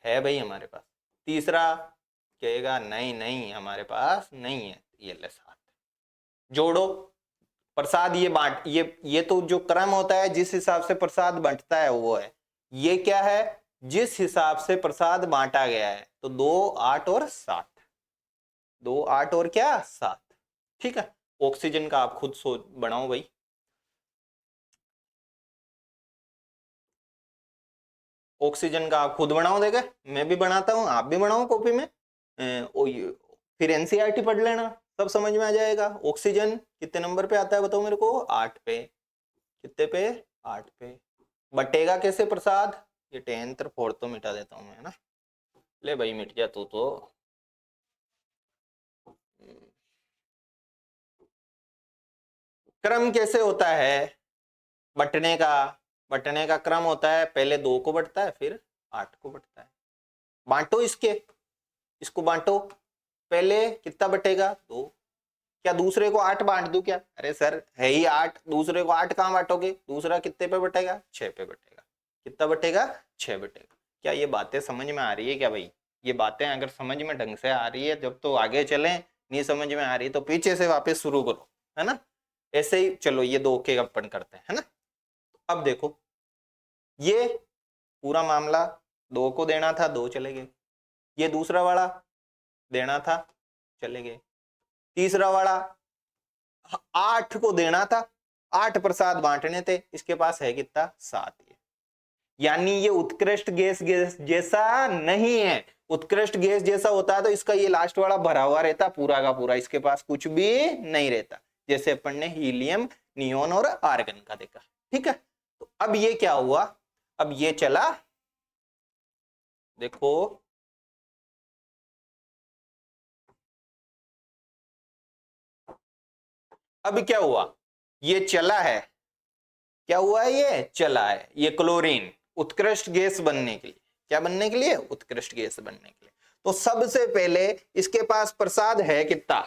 है भाई हमारे पास, तीसरा कहेगा नहीं नहीं हमारे पास नहीं है, ये ले 7। जोड़ो प्रसाद, ये बांट, ये तो जो क्रम होता है जिस हिसाब से प्रसाद बांटता है वो है। ये क्या है? जिस हिसाब से प्रसाद बांटा गया है। तो 2, 8 और 7। 2, 8 और क्या? 7। ठीक है। ऑक्सीजन का आप खुद सोच बनाओ भाई। ऑक्सीजन का आप खुद बनाओ, देगा मैं भी बनाता हूं, आप भी बनाओ कॉपी में। फिर एनसीईआरटी पढ़ लेना, सब समझ में आ जाएगा। ऑक्सीजन कितने नंबर पे आता है बताओ मेरे को? 8 पे। कितने पे? 8 पे। बटेगा कैसे प्रसाद? ये 10 4 तो मिटा देता हूं मैं, है ना। ले भाई मिट जा तू तो। क्रम कैसे होता है बटने का? बटने का क्रम होता है पहले 2 को बटता है, फिर 8 को बटता है। बांटो इसको बांटो। पहले कितना बटेगा? 2। क्या दूसरे को 8 बांट दूं क्या? अरे सर है ही 8, दूसरे को 8 कहां बांटोगे? दूसरा कितने पे बटेगा? 6 पे बटेगा। कितना बटेगा? 6 बटेगा। क्या ये बातें समझ में आ रही है क्या भाई? ये बातें अगर समझ में ढंग से आ रही है जब तो आगे चलें, नहीं समझ में आ रही तो पीछे से वापस शुरू करो, है ना। ऐसे ही चलो ये 2 के अपन करते हैं, है ना। अब देखो ये पूरा मामला 2 को देना था, 2 चले गए। ये दूसरा वाला देना था, चले गए। तीसरा वाला 8 को देना था, 8 प्रसाद बांटने थे, इसके पास है कितना? 7। यानी ये उत्कृष्ट गैस जैसा नहीं है। उत्कृष्ट गैस जैसा होता है तो इसका ये लास्ट वाला भरा हुआ रहता पूरा का पूरा, इसके पास कुछ भी नहीं रहता, जैसे अपन ने हीलियम, नियोन और आर्गन का देखा। ठीक है। तो अब ये क्या हुआ? अब ये चला, देखो अब क्या हुआ? ये चला है। क्या हुआ है? ये चला है। ये क्लोरीन उत्कृष्ट गैस बनने के लिए, क्या बनने के लिए? उत्कृष्ट गैस बनने के लिए। तो सबसे पहले इसके पास प्रसाद है कितना?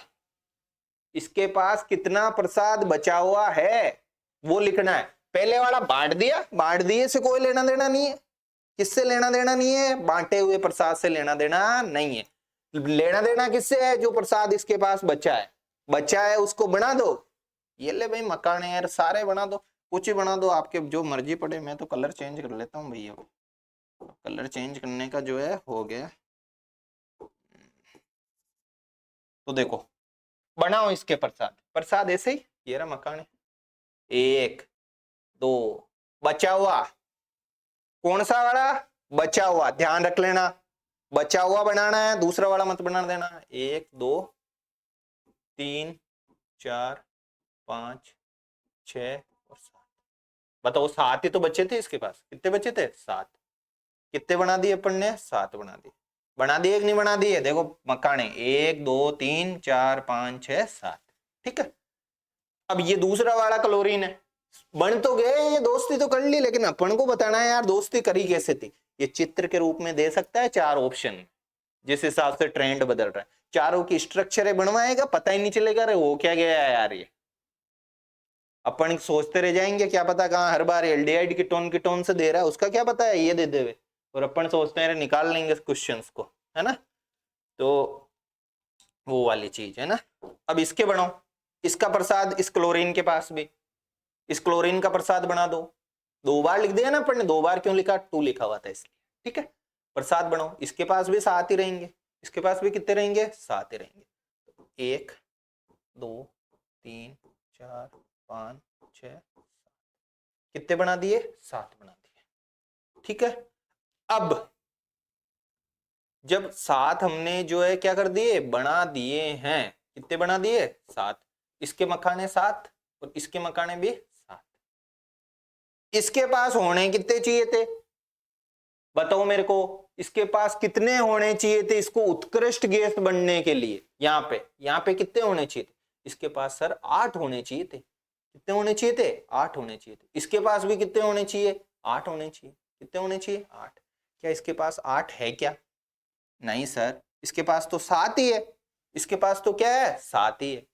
इसके पास कितना प्रसाद बचा हुआ है वो लिखना है। पहले वाला बांट दिया, बांट दिए से कोई लेना देना नहीं है। किससे लेना देना नहीं है, बांटे हुए प्रसाद से लेना देना नहीं है। लेना देना किससे है, जो प्रसाद इसके पास बचा है उसको बना दो। ये ले भाई मकान है यार, सारे बना दो, कुछ ही बना दो, आपके जो मर्जी पड़े। मैं तो कलर चेंज कर लेता हूँ भैया, कलर चेंज करने का जो है हो गया। तो देखो बनाओ इसके प्रसाद ऐसे ही, ये रहा मकान है। 1 2 बचा हुआ, कौन सा वाला बचा हुआ, ध्यान रख लेना, बचा हुआ बनाना है, दूसरा वाला मत बना देना। 1 2 3 4 5 6 और 7। बताओ 7 ही तो बचे थे इसके पास, कितने बचे थे 7। कितने बना दिए अपन ने, 7 बना दिए। बना दिए कि नहीं बना दिए, देखो मकाने 1 2 3 4 5 6 7, ठीक है। अब ये दूसरा वाला क्लोरीन है, बन तो गए, ये दोस्ती तो कर ली, लेकिन अपन को बताना है यार दोस्ती करी कैसे थी। ये चित्र के रूप में दे सकता है 4 ऑप्शन, जिस हिसाब से ट्रेंड बदल रहा है। चारों की स्ट्रक्चर बनवाएगा, पता ही नहीं चलेगा रे वो क्या गया है यार। ये अपन सोचते रह जाएंगे, क्या पता कहाँ हर बार एल्डिहाइड कीटोन से दे रहा है, उसका क्या पता है ये दे देवे, और अपन सोचते हैं निकाल लेंगे क्वेश्चंस को, है ना। तो वो वाली चीज है ना। अब इसके बनाओ, इसका प्रसाद इस क्लोरीन के पास भी, इस क्लोरीन का प्रसाद बना दो। 2 बार लिख दिया ना अपन ने, 2 बार क्यों लिखा, 2 लिखा हुआ था इसलिए, ठीक है। प्रसाद बनाओ, इसके पास भी 7 ही रहेंगे, इसके पास भी कितने रहेंगे, 7 ही रहेंगे। 1 2 3 4 5 6 कितने बना दिए, 7 बना दिए, ठीक है। अब जब 7 हमने जो है क्या कर दिए, बना दिए हैं, कितने बना दिए 7, इसके मखाने 7 और इसके मकाने भी 7। इसके पास होने कितने चाहिए थे, बताओ मेरे को, इसके पास कितने होने चाहिए थे इसको उत्कृष्ट गैस बनने के लिए। यहाँ पे कितने होने चाहिए थे, इसके पास सर 8 होने चाहिए थे। कितने होने चाहिए थे, 8 होने चाहिए थे। इसके पास भी कितने होने चाहिए, 8 होने चाहिए। कितने होने चाहिए, 8। क्या इसके पास 8 है क्या, नहीं सर, इसके पास तो 7 ही है, इसके पास तो क्या है 7 ही है।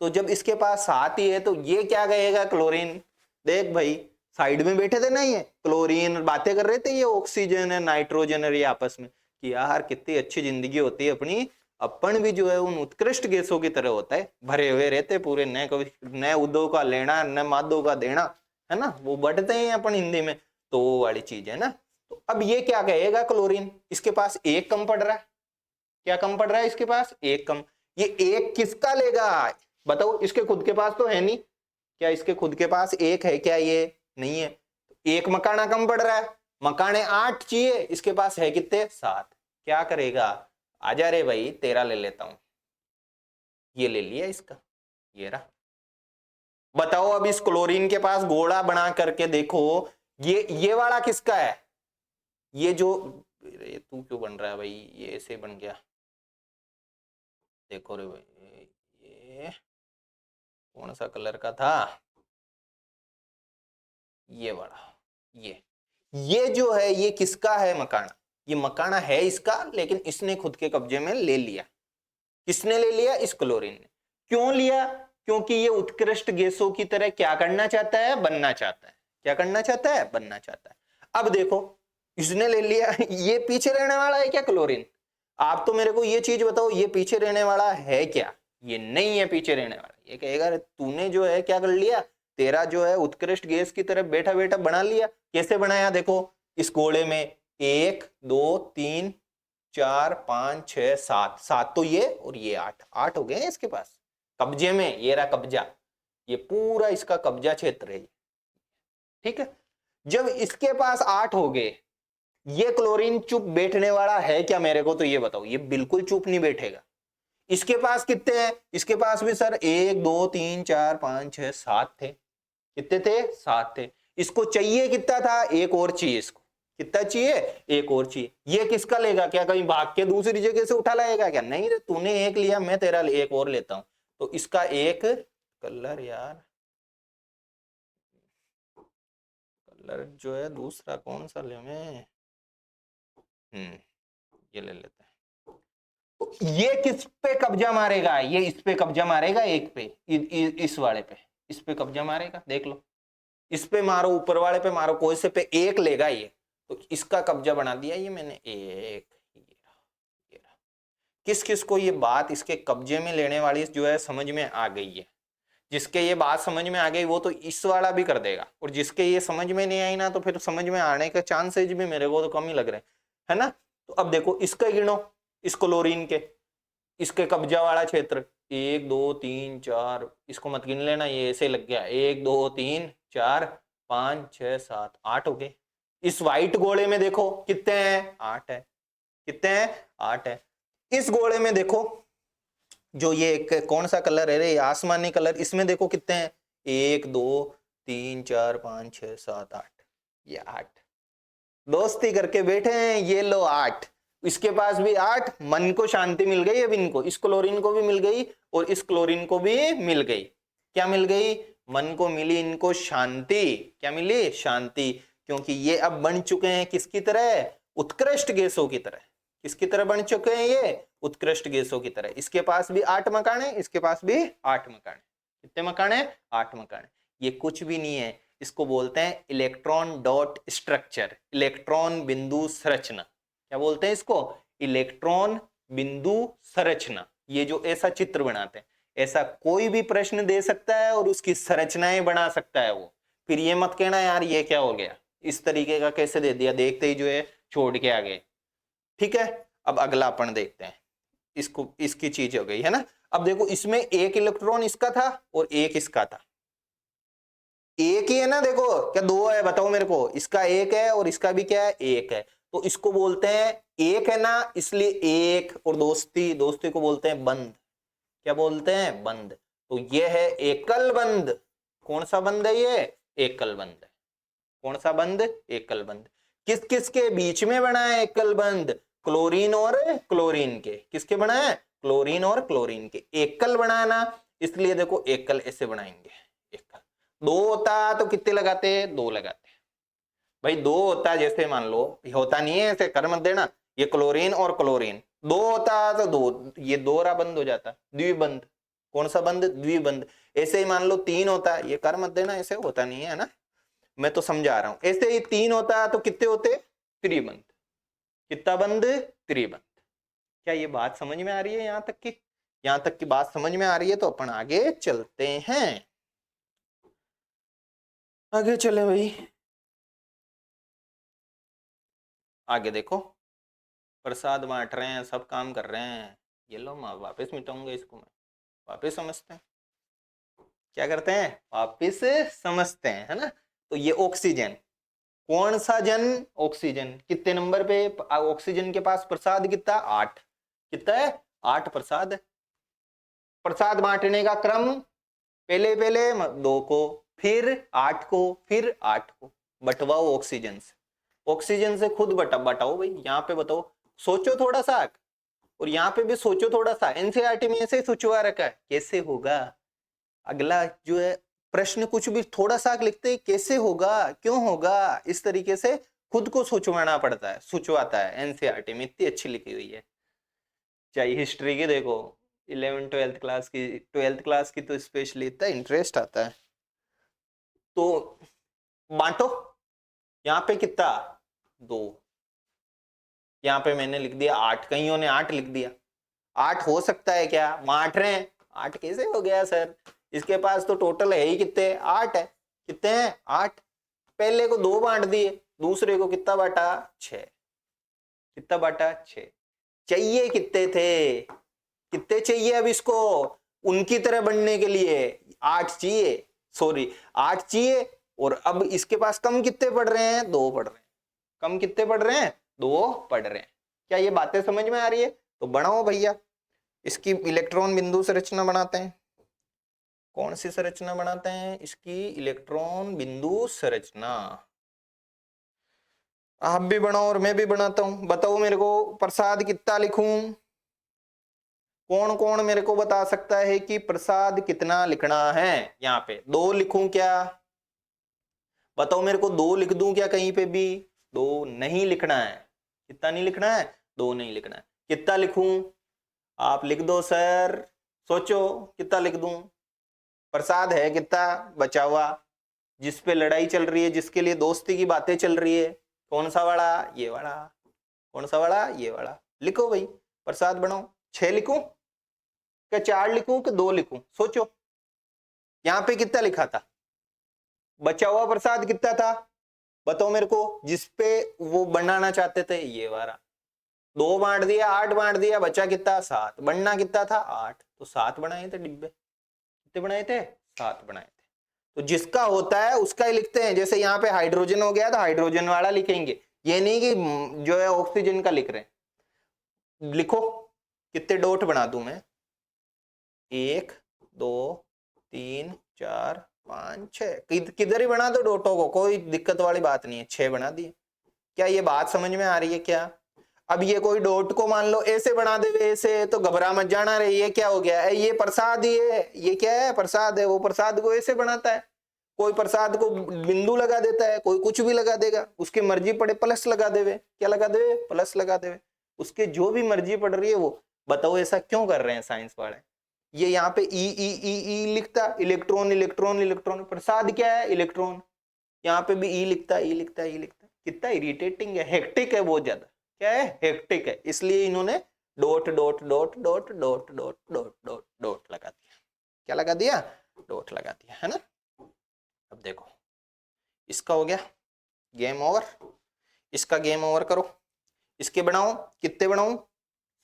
तो जब इसके पास 7 ही है तो ये क्या कहेगा, क्लोरीन। देख भाई साइड में बैठे थे ना, ये क्लोरीन बातें कर रहे थे, ये ऑक्सीजन है नाइट्रोजन है, ये आपस में कि यार कितनी अच्छी जिंदगी होती है अपनी, अपन भी जो है उन उत्कृष्ट गैसों की तरह होता है, भरे हुए रहते पूरे, नए उद्योग का लेना न मादों का देना, है ना, वो बढ़ते हैं अपन हिंदी में, तो वो वाली चीज है ना। तो अब ये क्या कहेगा क्लोरीन, इसके पास 1 कम पड़ रहा है, क्या कम पड़ रहा है इसके पास, 1 कम। ये 1 किसका लेगा, बताओ, इसके खुद के पास तो है नहीं, क्या इसके खुद के पास 1 है क्या, ये नहीं है। 1 मकाना कम पड़ रहा है, मकाने 8 चाहिए, इसके पास है कितने 7। क्या करेगा, आजा रे भाई 13 ले लेता हूं, ये ले लिया इसका, ये रहा। बताओ अब इस क्लोरीन के पास गोला बना करके देखो, ये वाला किसका है, ये जो, ये तू क्यों बन रहा है भाई, ये ऐसे बन गया, देखो रे भाई, ये कौन सा कलर का था, ये वाला, ये जो है ये किसका है, मकाना, ये मकाना है इसका, लेकिन इसने खुद के कब्जे में ले लिया। किसने ले लिया, इस क्लोरीन ने। क्यों लिया, क्योंकि ये उत्कृष्ट गैसों की तरह क्या करना चाहता है, बनना चाहता है। क्या करना चाहता है, बनना चाहता है। अब देखो इसने ले लिया, ये पीछे रहने वाला है क्या क्लोरीन, आप तो मेरे को ये चीज बताओ, ये पीछे रहने वाला है क्या, ये नहीं है पीछे रहने वाला। ये कहेगा तूने जो है क्या कर लिया, तेरा जो है उत्कृष्ट गैस की तरह बैठा बैठा बना लिया। कैसे बनाया, देखो इस गोले में 1 2 3 4 5 6 7, 7 तो ये, और ये 8 हो गए हैं इसके पास कब्जे में, ये रहा कब्जा, ये पूरा इसका कब्जा क्षेत्र है, ठीक है। जब इसके पास 8 हो गए, ये क्लोरीन चुप बैठने वाला है क्या, मेरे को तो ये बताओ, ये बिल्कुल चुप नहीं बैठेगा। इसके पास कितने हैं, इसके पास भी सर 1 2 3 4 5 6 7 थे। कितने थे, 7 थे। इसको चाहिए कितना था, 1 और चाहिए, इसको कितना चाहिए, 1 और चाहिए। ये किसका लेगा, क्या कहीं भाग के दूसरी जगह से उठा लाएगा क्या, नहीं रे, तूने 1 लिया, मैं तेरा 1 और लेता हूं। तो इसका 1 कलर, यार कलर जो है दूसरा कौन सा ले मैं, ये ले लेते हैं। तो ये किस पे कब्जा मारेगा, ये इस पे कब्जा मारेगा, 1 पे, इस वाले पे, इस पे कब्जा मारेगा, देख लो, इस पे मारो, ऊपर वाले पे मारो, कोई से पे 1 लेगा ये, तो इसका कब्जा बना दिया ये मैंने, एक ये रहा। किस किस को ये बात इसके कब्जे में लेने वाली जो है समझ में आ गई है? जिसके ये बात समझ में आ गई वो तो इस वाला भी कर देगा, और जिसके ये समझ में नहीं आई ना तो फिर समझ में आने के चांसेज भी मेरे को तो कम ही लग रहे है ना। तो अब देखो इसका गिनो, इस क्लोरीन के, इसके कब्जा वाला क्षेत्र 1 2 3 4, इसको मत गिन लेना, ये ऐसे लग गया 1 2 3 4 5 6 7 8 हो गए। इस व्हाइट गोले में देखो कितने हैं, 8 है। कितने हैं, 8 है। इस गोले में देखो जो ये एक कौन सा कलर है रे, आसमानी कलर, इसमें देखो कितने हैं, 1 2 3 4 5 6 7 8, ये 8 दोस्ती करके बैठे हैं, ये लो 8, इसके पास भी 8, मन को शांति मिल गई। अब इनको, इस क्लोरीन को भी मिल गई और इस क्लोरीन को भी मिल गई। क्या मिल गई, मन को मिली इनको शांति। क्या मिली, शांति, क्योंकि ये अब बन चुके हैं किसकी तरह, उत्कृष्ट गैसों की तरह। किसकी तरह बन चुके हैं ये, उत्कृष्ट गैसों की तरह। इसके पास भी 8 मकान है, इसके पास भी 8 मकान है। कितने मकान है, 8 मकान है। ये कुछ भी नहीं है, इसको बोलते हैं इलेक्ट्रॉन डॉट स्ट्रक्चर, इलेक्ट्रॉन बिंदु संरचना। क्या बोलते हैं इसको, इलेक्ट्रॉन बिंदु संरचना। ये जो ऐसा चित्र बनाते हैं, ऐसा कोई भी प्रश्न दे सकता है और उसकी संरचनाएं बना सकता है वो। फिर ये मत कहना यार ये क्या हो गया, इस तरीके का कैसे दे दिया, देखते ही जो है छोड़ के आ गए। ठीक है, अब अगला अपन देखते हैं। इसको, इसकी चीज हो गई है ना। अब देखो इसमें एक इलेक्ट्रॉन इसका था और एक इसका था, एक ही है ना, देखो क्या दो है, बताओ मेरे को, इसका एक है और इसका भी क्या है, एक है। तो इसको बोलते हैं एक है ना, इसलिए एक, और दोस्ती, दोस्ती को बोलते हैं बंद। क्या बोलते हैं, बंद। तो ये है एकल बंद। कौन सा बंद है ये, एकल बंद है। कौन सा बंद, एकल बंद। किस किस के बीच में बना है एकल बंद, क्लोरीन और क्लोरीन के। किसके बना है, क्लोरीन और क्लोरीन के, एकल बना ना, इसलिए देखो एकल ऐसे बनाएंगे। एकल, दो होता तो कितने लगाते, दो लगाते भाई। दो होता जैसे मान लो, होता नहीं है ऐसे कर मत देना, ये क्लोरीन और क्लोरीन, दो होता तो दो, ये दोहरा बंद हो जाता, द्विबंध। कौन सा बंद, द्विबंध। ऐसे ही मान लो तीन होता, ये कर मत देना, ऐसे होता नहीं है ना, मैं तो समझा रहा हूं। ऐसे ही तीन होता तो कितने होते, त्रिबंध। कितना बंद, त्रिबंध। क्या ये बात समझ में आ रही है, यहां तक की, यहां तक की बात समझ में आ रही है तो अपन आगे चलते हैं। आगे चले भाई, आगे देखो, प्रसाद बांट रहे हैं, सब काम कर रहे हैं। ये लो मैं वापस मिटाऊंगा इसको, मैं वापस समझते हैं क्या करते हैं, वापस समझते हैं, है ना। तो ये ऑक्सीजन, कौन सा जन, ऑक्सीजन, कितने नंबर पे ऑक्सीजन के पास प्रसाद कितना, 8। कितना है, 8 प्रसाद। प्रसाद बांटने का क्रम, पहले पहले 2 को, फिर 8 को, फिर 8 को, बंटवाओ ऑक्सीजन से। ऑक्सीजन से खुद बटाओ भाई, यहाँ पे बताओ, सोचो थोड़ा सा, और यहाँ पे भी सोचो थोड़ा सा। एनसीईआरटी में ऐसे सोचवा रखा है, कैसे होगा अगला जो है प्रश्न, कुछ भी थोड़ा सा लिखते हैं, कैसे होगा, क्यों होगा, इस तरीके से खुद को सोचवाना पड़ता है, सोचवाता है। एनसीईआरटी में इतनी अच्छी लिखी हुई है। चाहे हिस्ट्री की देखो, 11 12th क्लास की, 12th क्लास की तो स्पेशली इतना इंटरेस्ट आता है। तो बांटो, यहाँ पे कितना, 2, यहाँ पे मैंने लिख दिया 8, कईयों ने 8 लिख दिया। 8 हो सकता है क्या, बांट रहे हैं, 8 कैसे हो गया सर, इसके पास तो टोटल है ही कितने, 8 है। कितने हैं, 8। पहले को 2 बांट दिए, दूसरे को कितना बांटा, 6। कितना बांटा, 6। चाहिए कितने थे, कितने चाहिए अब इसको, उनकी तरह बनने के लिए 8 चाहिए, सॉरी 8 चाहिए। और अब इसके पास कम कितने पड़ रहे हैं, 2 पड़ रहे हैं। कम कितने पड़ रहे हैं, 2 पड़ रहे हैं। क्या ये बातें समझ में आ रही है, तो बनाओ भैया, इसकी इलेक्ट्रॉन बिंदु संरचना बनाते हैं। कौन सी संरचना बनाते हैं, इसकी इलेक्ट्रॉन बिंदु संरचना। आप भी बनाओ और मैं भी बनाता हूं। बताओ मेरे को, प्रसाद कितना लिखूं, कौन कौन मेरे को बता सकता है कि प्रसाद कितना लिखना है। यहाँ पे 2 लिखूं क्या, बताओ मेरे को, 2 लिख दूं क्या कहीं पे भी, 2 नहीं लिखना है। कितना नहीं लिखना है, 2 नहीं लिखना है। कितना लिखूं, आप लिख दो सर, सोचो कितना लिख दूं। प्रसाद है कितना बचा हुआ, जिस पे लड़ाई चल रही है, जिसके लिए दोस्ती की बातें चल रही है, कौन सा वाला? ये वाला। कौन सा वाला? ये वाला। लिखो भाई, प्रसाद बनाओ। 6 लिखूं क्या 4 लिखूं कि 2 लिखूं? सोचो। यहां पे कितना लिखा था? बचा हुआ प्रसाद कितना था बताओ मेरे को, जिसपे वो बनाना चाहते थे? ये वाला। 2 बांट दिया, 8 बांट दिया, बचा कितना? 7। बनना कितना था? 8। तो 7 बनाए थे डिब्बे। कितने बनाए थे? 7 बनाए थे। तो जिसका होता है उसका ही लिखते हैं। जैसे यहाँ पे हाइड्रोजन हो गया तो हाइड्रोजन वाला लिखेंगे, ये नहीं कि जो है ऑक्सीजन का लिख रहे हैं। लिखो कितने डॉट बना दूं मैं? 1 2 3 4 5 6। किधर ही बना दो डॉटों को, कोई दिक्कत वाली बात नहीं है। 6 बना दिए। क्या ये बात समझ में आ रही है क्या? अब ये कोई डॉट को मान लो ऐसे बना दे, ऐसे, तो घबरा मत जाना रे, ये क्या हो गया है? ये प्रसाद ही है। ये क्या है? प्रसाद है। वो प्रसाद को ऐसे बनाता है। कोई प्रसाद को बिंदु लगा देता है, कोई कुछ भी लगा देगा, उसकी मर्जी पड़े प्लस लगा देवे। क्या लगा देवे? प्लस लगा देवे। उसके जो भी मर्जी पड़ रही है वो। बताओ ऐसा क्यों कर रहे हैं साइंस वाले? ये यहाँ पे ई ई ई ई लिखता, इलेक्ट्रॉन इलेक्ट्रॉन इलेक्ट्रॉन। प्रसाद क्या है? इलेक्ट्रॉन। यहाँ पे भी ई लिखता, ई लिखता, ई लिखता। कितना इरिटेटिंग है, हेक्टिक है बहुत ज्यादा। क्या है? हेक्टिक है। इसलिए इन्होंने dot dot dot dot dot dot dot dot dot लगा दिया। क्या लगा दिया? डॉट लगा दिया, है ना। अब देखो, इसका हो गया गेम ओवर। इसका गेम ओवर करो। इसके बनाओ। कितने बनाऊं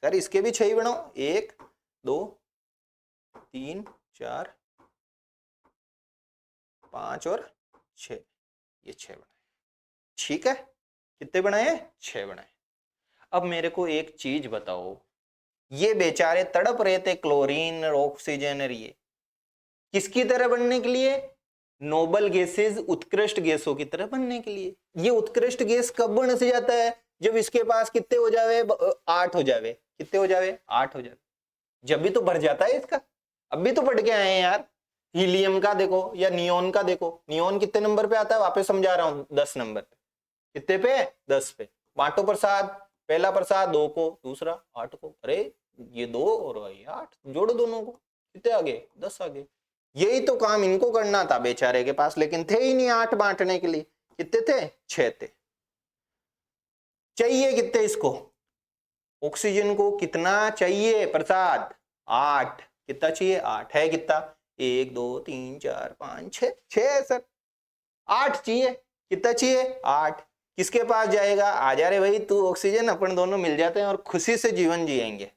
सर? इसके भी 6 ही बनाओ। 1 2 3 4 5 और 6। ये 6 बनाए। ठीक है। कितने बनाए? 6 बनाए। अब मेरे को एक चीज बताओ, ये बेचारे तड़प रहे थे क्लोरीन और ऑक्सीजन और ये किसकी तरह बनने के लिए? नोबल गैसेस, उत्कृष्ट गैसों की तरह बनने के लिए। ये उत्कृष्ट गैस कब बन से जाता है? जब इसके पास कितने हो जावे? 8 हो जावे। कितने हो जावे? 8 हो जावे। जब भी तो भर जाता है इसका। अब भी तो पढ़ के आए हैं यार। हीलियम का देखो या नियोन का देखो। नियोन कितने नंबर पे आता है? वापस समझा रहा हूं, 10 नंबर पे। कितने पे? 10 पे। बांटो प्रसाद। पहला प्रसाद 2 को, दूसरा 8 को। अरे ये 2 और ये 8, जोड़ो दोनों को। कितने आगे? 10 आगे। यही तो काम इनको करना था बेचारे के पास, लेकिन थे ही नहीं 8 बांटने के लिए। कितने थे? 6 थे। चाहिए कितने इसको? ऑक्सीजन को कितना चाहिए प्रसाद? 8। कितना चाहिए? 8 है कितना? 1 2 3 4 5 6। 6 है सर। 8 चाहिए। कितना चाहिए? 8। किसके पास जाएगा? आ जा रे भाई तू ऑक्सीजन, अपन दोनों मिल जाते हैं और खुशी से जीवन जिएंगे।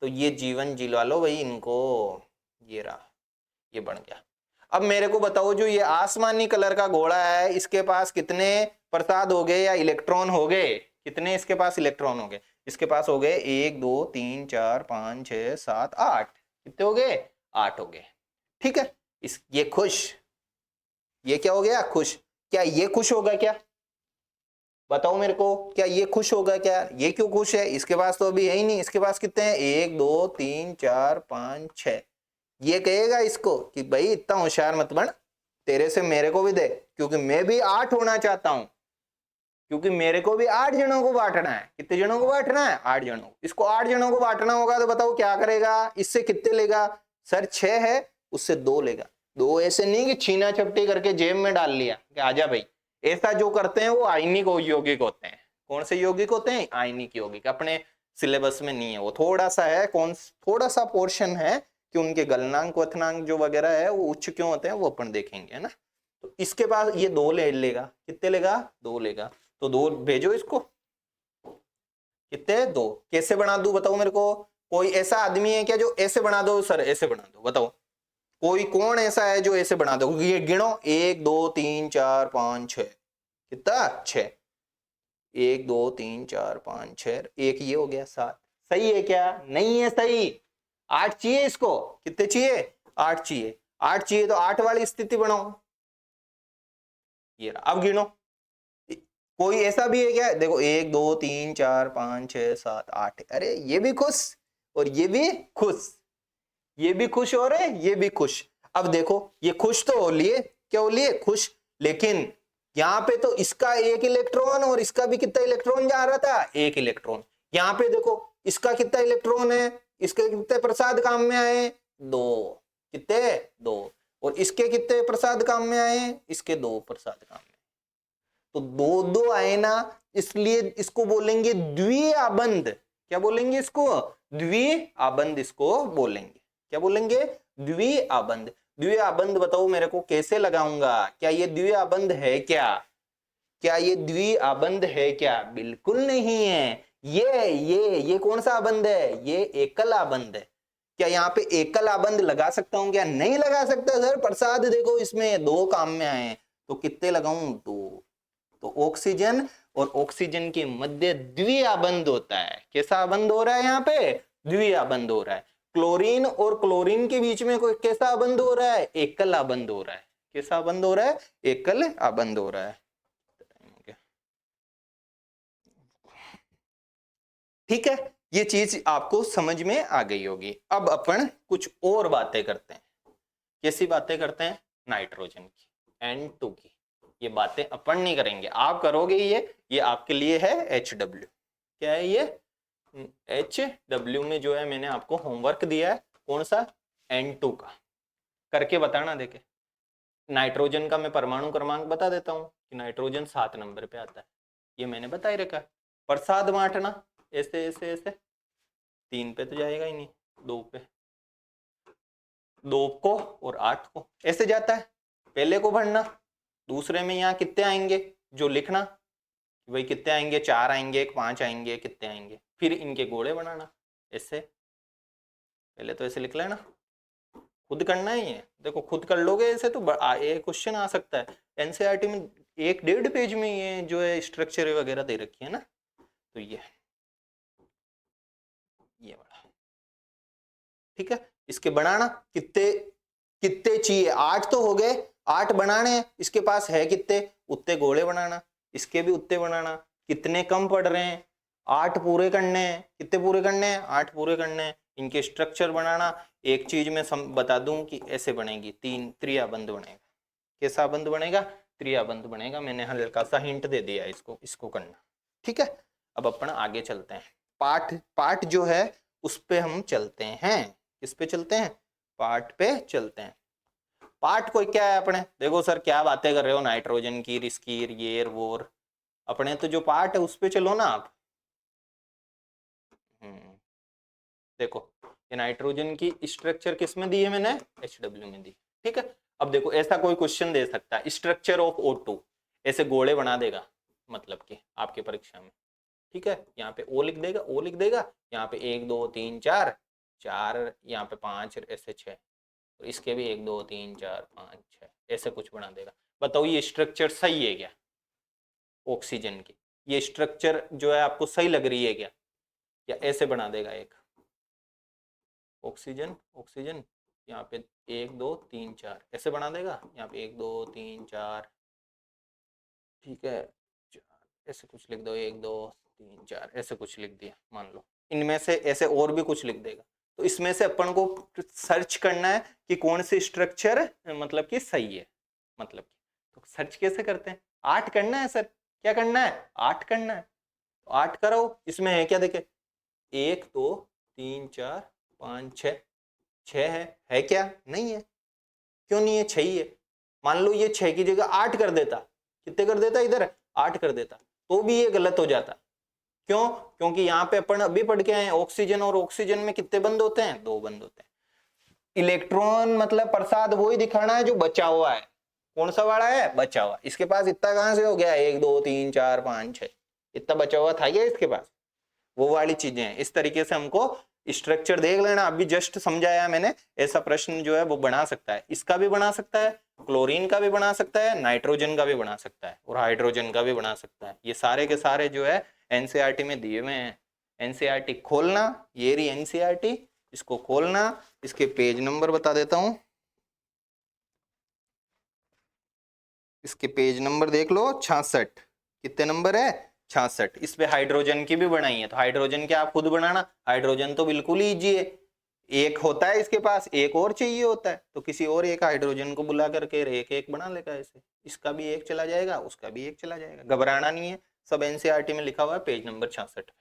तो ये जीवन जिलवा लो भाई इनको। ये रहा, ये बन गया। अब मेरे को बताओ, जो ये आसमानी कलर का घोड़ा है, इसके पास कितने प्रसाद हो गए या इलेक्ट्रॉन हो गए? कितने इसके पास इलेक्ट्रॉन हो गए? इसके पास हो गए 1 2 3 4 5 6 7 8। कितने हो गए? 8 हो गए। ठीक है। ये खुश। ये क्या हो गया? खुश। क्या ये खुश होगा क्या? बताओ मेरे को, क्या ये खुश होगा क्या? ये क्यों खुश है? इसके पास तो अभी है ही नहीं। इसके पास कितने हैं? 1 2 3 4 5 6। ये कहेगा इसको कि भाई इतना होशियार मत बन, तेरे से मेरे को भी दे, क्योंकि मैं भी 8 होना चाहता हूं। क्योंकि मेरे को भी 8 जनों को बांटना है। कितने जनों को बांटना है? 8 जनों। इसको 8 जनों को बांटना होगा तो बताओ क्या करेगा? इससे कितने लेगा? सर 6 है, उससे 2 लेगा। 2 ऐसे नहीं कि छीना छपटी करके जेब में डाल लिया कि आजा भाई। ऐसा जो करते हैं वो आयनिक यौगिक होते हैं। कौन से यौगिक होते हैं? आयनिक यौगिक। अपने सिलेबस में नहीं है वो, थोड़ा सा है। थोड़ा सा पोर्शन है कि उनके गलनांक क्वथनांक जो वगैरह है वो उच्च क्यों होते हैं, वो अपन देखेंगे, है ना। तो इसके पास ये 2 ले लेगा। कितने लेगा? 2 लेगा। तो 2 भेजो इसको। कितने? 2। कैसे बना दूं बताओ मेरे को? कोई ऐसा आदमी है क्या जो ऐसे बना दो? सर ऐसे बना दो। बताओ कोई कौन ऐसा है जो ऐसे बना दो? ये गिनो, 1 2 3 4 5 6। कितना? 6। 1 2 3 4 5 6। एक ये हो गया 7। सही है क्या? नहीं है सही। 8 चाहिए इसको। कितने चाहिए? 8 चाहिए। 8 चाहिए तो 8 वाली स्थिति बनाओ। ये रहा। अब गिनो, कोई ऐसा भी है क्या? देखो 1 2 3 4 5 6 7 8। अरे ये भी खुश और ये भी खुश। ये भी खुश हो रहे, ये भी खुश। अब देखो ये खुश तो हो लिए। क्या हो लिए? खुश। लेकिन यहां पे तो इसका 1 इलेक्ट्रॉन और इसका भी कितना इलेक्ट्रॉन जा रहा था? 1 इलेक्ट्रॉन। यहां पे देखो इसका कितना इलेक्ट्रॉन है, इसके कितने प्रसाद काम में आए? 2। कितने? 2। और इसके कितने प्रसाद काम में आए? इसके 2 प्रसाद काम में। तो दो दो आए ना, इसलिए इसको बोलेंगे द्वि आबंध। क्या बोलेंगे इसको? द्वि आबंध इसको बोलेंगे। क्या बोलेंगे? द्वि आबंध। द्वि आबंध बताओ मेरे को कैसे लगाऊंगा? क्या ये द्वि आबंध है क्या? क्या ये द्वि आबंध है क्या? बिल्कुल नहीं है। ये कौन सा आबंध है? ये एकल आबंध है। क्या यहाँ पे एकल आबंध लगा सकता हूं क्या? नहीं लगा सकता सर। प्रसाद देखो इसमें दो काम में आए, तो कितने लगाऊं? दो। तो ऑक्सीजन और ऑक्सीजन के मध्य द्वि आबंध होता है। कैसा आबंध हो रहा है यहाँ पे? द्वि आबंध हो रहा है। क्लोरीन और क्लोरीन के बीच में कोई कैसा आबंध हो रहा है? एकल आबंध हो रहा है। कैसा आबंध हो रहा है? एकल आबंध हो रहा है। ठीक है, ये चीज आपको समझ में आ गई होगी। अब अपन कुछ और बातें करते हैं। कैसी बातें करते हैं? नाइट्रोजन की, N2 की। ये बातें अपन नहीं करेंगे, आप करोगे। ये आपके लिए है HW। क्या है ये? HW में जो है मैंने आपको होमवर्क दिया है, कौन सा? N2 का। करके बताना। देखे, नाइट्रोजन का मैं परमाणु क्रमांक बता देता हूं कि नाइट्रोजन 7 नंबर पे आता है। ये मैंने बता ही रखा है। प्रसाद बांटना ऐसे ऐसे ऐसे, 3 पे तो जाएगा ही नहीं, 2 पे, 2 को और 8 को ऐसे जाता है। पहले को भरना, दूसरे में यहाँ कितने आएंगे जो लिखना, भाई कितने आएंगे? 4 आएंगे, 5 आएंगे, कितने आएंगे, फिर इनके गोले बनाना ऐसे। पहले तो ऐसे लिख लेना, खुद करना है ये। देखो खुद कर लोगे ऐसे तो ये क्वेश्चन आ सकता है एनसीईआरटी में। 1-1.5 पेज में ये जो है स्ट्रक्चर वगैरह दे रखी है ना। तो ये वाला, ठीक है। इसके बनाना कितने कितने चाहिए? 8 तो हो गए, 8 बनाने हैं। इसके पास है कितने? उतने गोले बनाना। इसके भी उतने बनाना। कितने कम पड़ रहे हैं? 8 पूरे करने हैं। कितने पूरे करने हैं? 8 पूरे करने हैं। इनके स्ट्रक्चर बनाना। एक चीज मैं बता दूं कि ऐसे बनेगी, 3 त्रियाबंध बनेगा। कैसा बंध बनेगा? त्रियाबंध बनेगा। मैंने हल्का सा हिंट दे दिया इसको करना, ठीक है। अब अपन आगे चलते हैं। पार्ट जो है उस पे हम चलते हैं। किस पे चलते हैं? पार्ट पे चलते हैं। पार्ट कोई क्या है अपने? देखो सर क्या बातें कर रहे हो, नाइट्रोजन की, रिस्कीर, येर वोर। अपने तो जो पार्ट है उस पे चलो ना आप। देखो ये नाइट्रोजन की स्ट्रक्चर किस में दी है मैंने? HW में दी, ठीक है। अब देखो ऐसा कोई क्वेश्चन दे सकता है, स्ट्रक्चर ऑफ O2, ऐसे गोले बना देगा मतलब कि आपके परीक्षा में, ठीक है। यहाँ पे O लिख देगा, O लिख देगा। यहाँ पे 1 2 3 4 4, यहाँ पे 5, ऐसे 6। तो इसके भी 1 2 3 4 5 6 ऐसे कुछ बना देगा। बताओ ये स्ट्रक्चर सही है क्या? ऑक्सीजन की ये स्ट्रक्चर जो है आपको सही लग रही है क्या? या ऐसे बना देगा एक ऑक्सीजन यहाँ पे 1 2 3 4 ऐसे बना देगा। यहाँ पे 1 2 3 4, ठीक है, 4 ऐसे कुछ लिख दो, 1 2 3 4 ऐसे कुछ लिख दिया मान लो। इनमें से ऐसे और भी कुछ लिख देगा। तो इसमें से अपन को सर्च करना है कि कौन सी स्ट्रक्चर मतलब कि सही है। मतलब तो सर्च कैसे करते हैं? 8 करना है सर। क्या करना है? 8 करना है। 8 करो। इसमें है क्या? देखे 1 2 3 4 5 6, 6 है क्या? नहीं है। क्यों नहीं है? 6 ही है। मान लो ये 6 की जगह 8 कर देता, कितने कर देता? इधर 8 कर देता, तो भी ये गलत हो जाता। क्यों? क्योंकि यहाँ पे अपन अभी पढ़ के आए ऑक्सीजन, और ऑक्सीजन में कितने बंद होते हैं? 2 बंद होते हैं। इलेक्ट्रॉन मतलब प्रसाद वही दिखाना है जो बचा हुआ है। कौन सा वाला है? बचा हुआ। इसके पास इतना कहां से हो गया? 1 2 3 4 5 6, इतना बचा हुआ था क्या इसके पास? वो वाली चीजें हैं। इस तरीके से हमको स्ट्रक्चर देख लेना। अभी जस्ट समझाया मैंने, ऐसा प्रश्न जो है वो बना सकता है। इसका भी बना सकता है, क्लोरीन का भी बना सकता है, नाइट्रोजन का भी बना सकता है, और हाइड्रोजन का भी बना सकता है। ये सारे के सारे जो है एनसीईआरटी में दिए हुए हैं। एनसीईआरटी खोलना, ये रही एनसीईआरटी, इसको खोलना। इसके पेज नंबर बता देता हूं। इसके पेज नंबर देख लो, 66। कितने नंबर है? 66। इस पे हाइड्रोजन की भी बनाई है, तो हाइड्रोजन के आप खुद बनाना। हाइड्रोजन तो बिल्कुल ही इजी है। एक होता है इसके पास, एक और चाहिए होता है, तो किसी और एक हाइड्रोजन को बुला करके एक एक बना लेगा ऐसे। इसका भी एक चला जाएगा, उसका भी एक चला जाएगा। घबराना नहीं है, सब एनसीईआरटी में लिखा हुआ है पेज नंबर 66।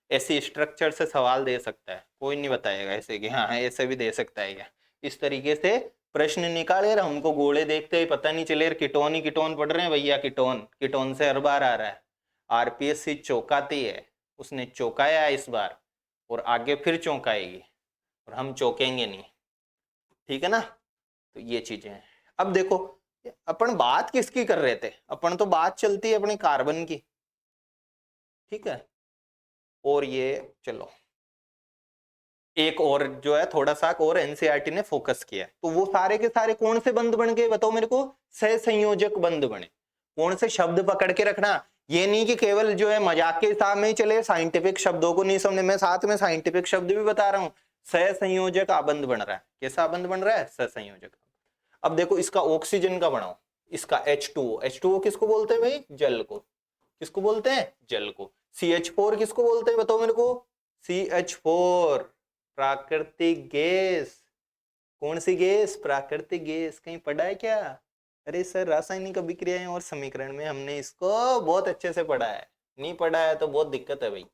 ऐसी स्ट्रक्चर से सवाल दे सकता है, कोई नहीं बताएगा ऐसे कि हाँ ऐसे भी दे सकता है क्या। इस तरीके से प्रश्न निकाले यार, हमको गोले देखते ही पता नहीं चले यार, कीटोन ही कीटोन पढ़ रहे हैं भैया, कीटोन कीटोन से हर बार आ रहा है। आरपीएससी चौंकाती है, उसने चौंकाया इस बार और आगे फिर चौंकाएगी, और हम चौंकेंगे नहीं, ठीक है ना। तो ये चीजें हैं। अब देखो अपन बात किसकी कर रहे थे, अपन तो बात चलती है अपनी कार्बन की, ठीक है। और ये चलो एक और जो है थोड़ा सा और एनसीईआरटी ने फोकस किया, तो वो सारे के सारे कौन से बंद बन गए बताओ मेरे को, सहसंयोजक बंद बने। कौन से शब्द पकड़ के रखना, ये नहीं कि केवल जो है मजाक के हिसाब में ही चले, साइंटिफिक शब्दों को नहीं समझे, मैं साथ में साइंटिफिक शब्द भी बता रहा हूं। सहसंयोजक आबंध बन रहा है, कैसा आबंध बन रहा है, सहसंयोजक। अब देखो इसका ऑक्सीजन का बनाओ, इसका H2O, H2O किसको बोलते हैं भाई, जल को। किसको बोलते हैं, जल को। CH4 किसको बोलते हैं बताओ मेरे को, CH4 प्राकृतिक गैस। कौन सी गैस, प्राकृतिक गैस, कहीं पढ़ा है क्या। अरे सर रासायनिक अभिक्रियाएं और समीकरण में हमने इसको बहुत अच्छे से पढ़ा है, नहीं पढ़ा है तो बहुत दिक्कत है भाई।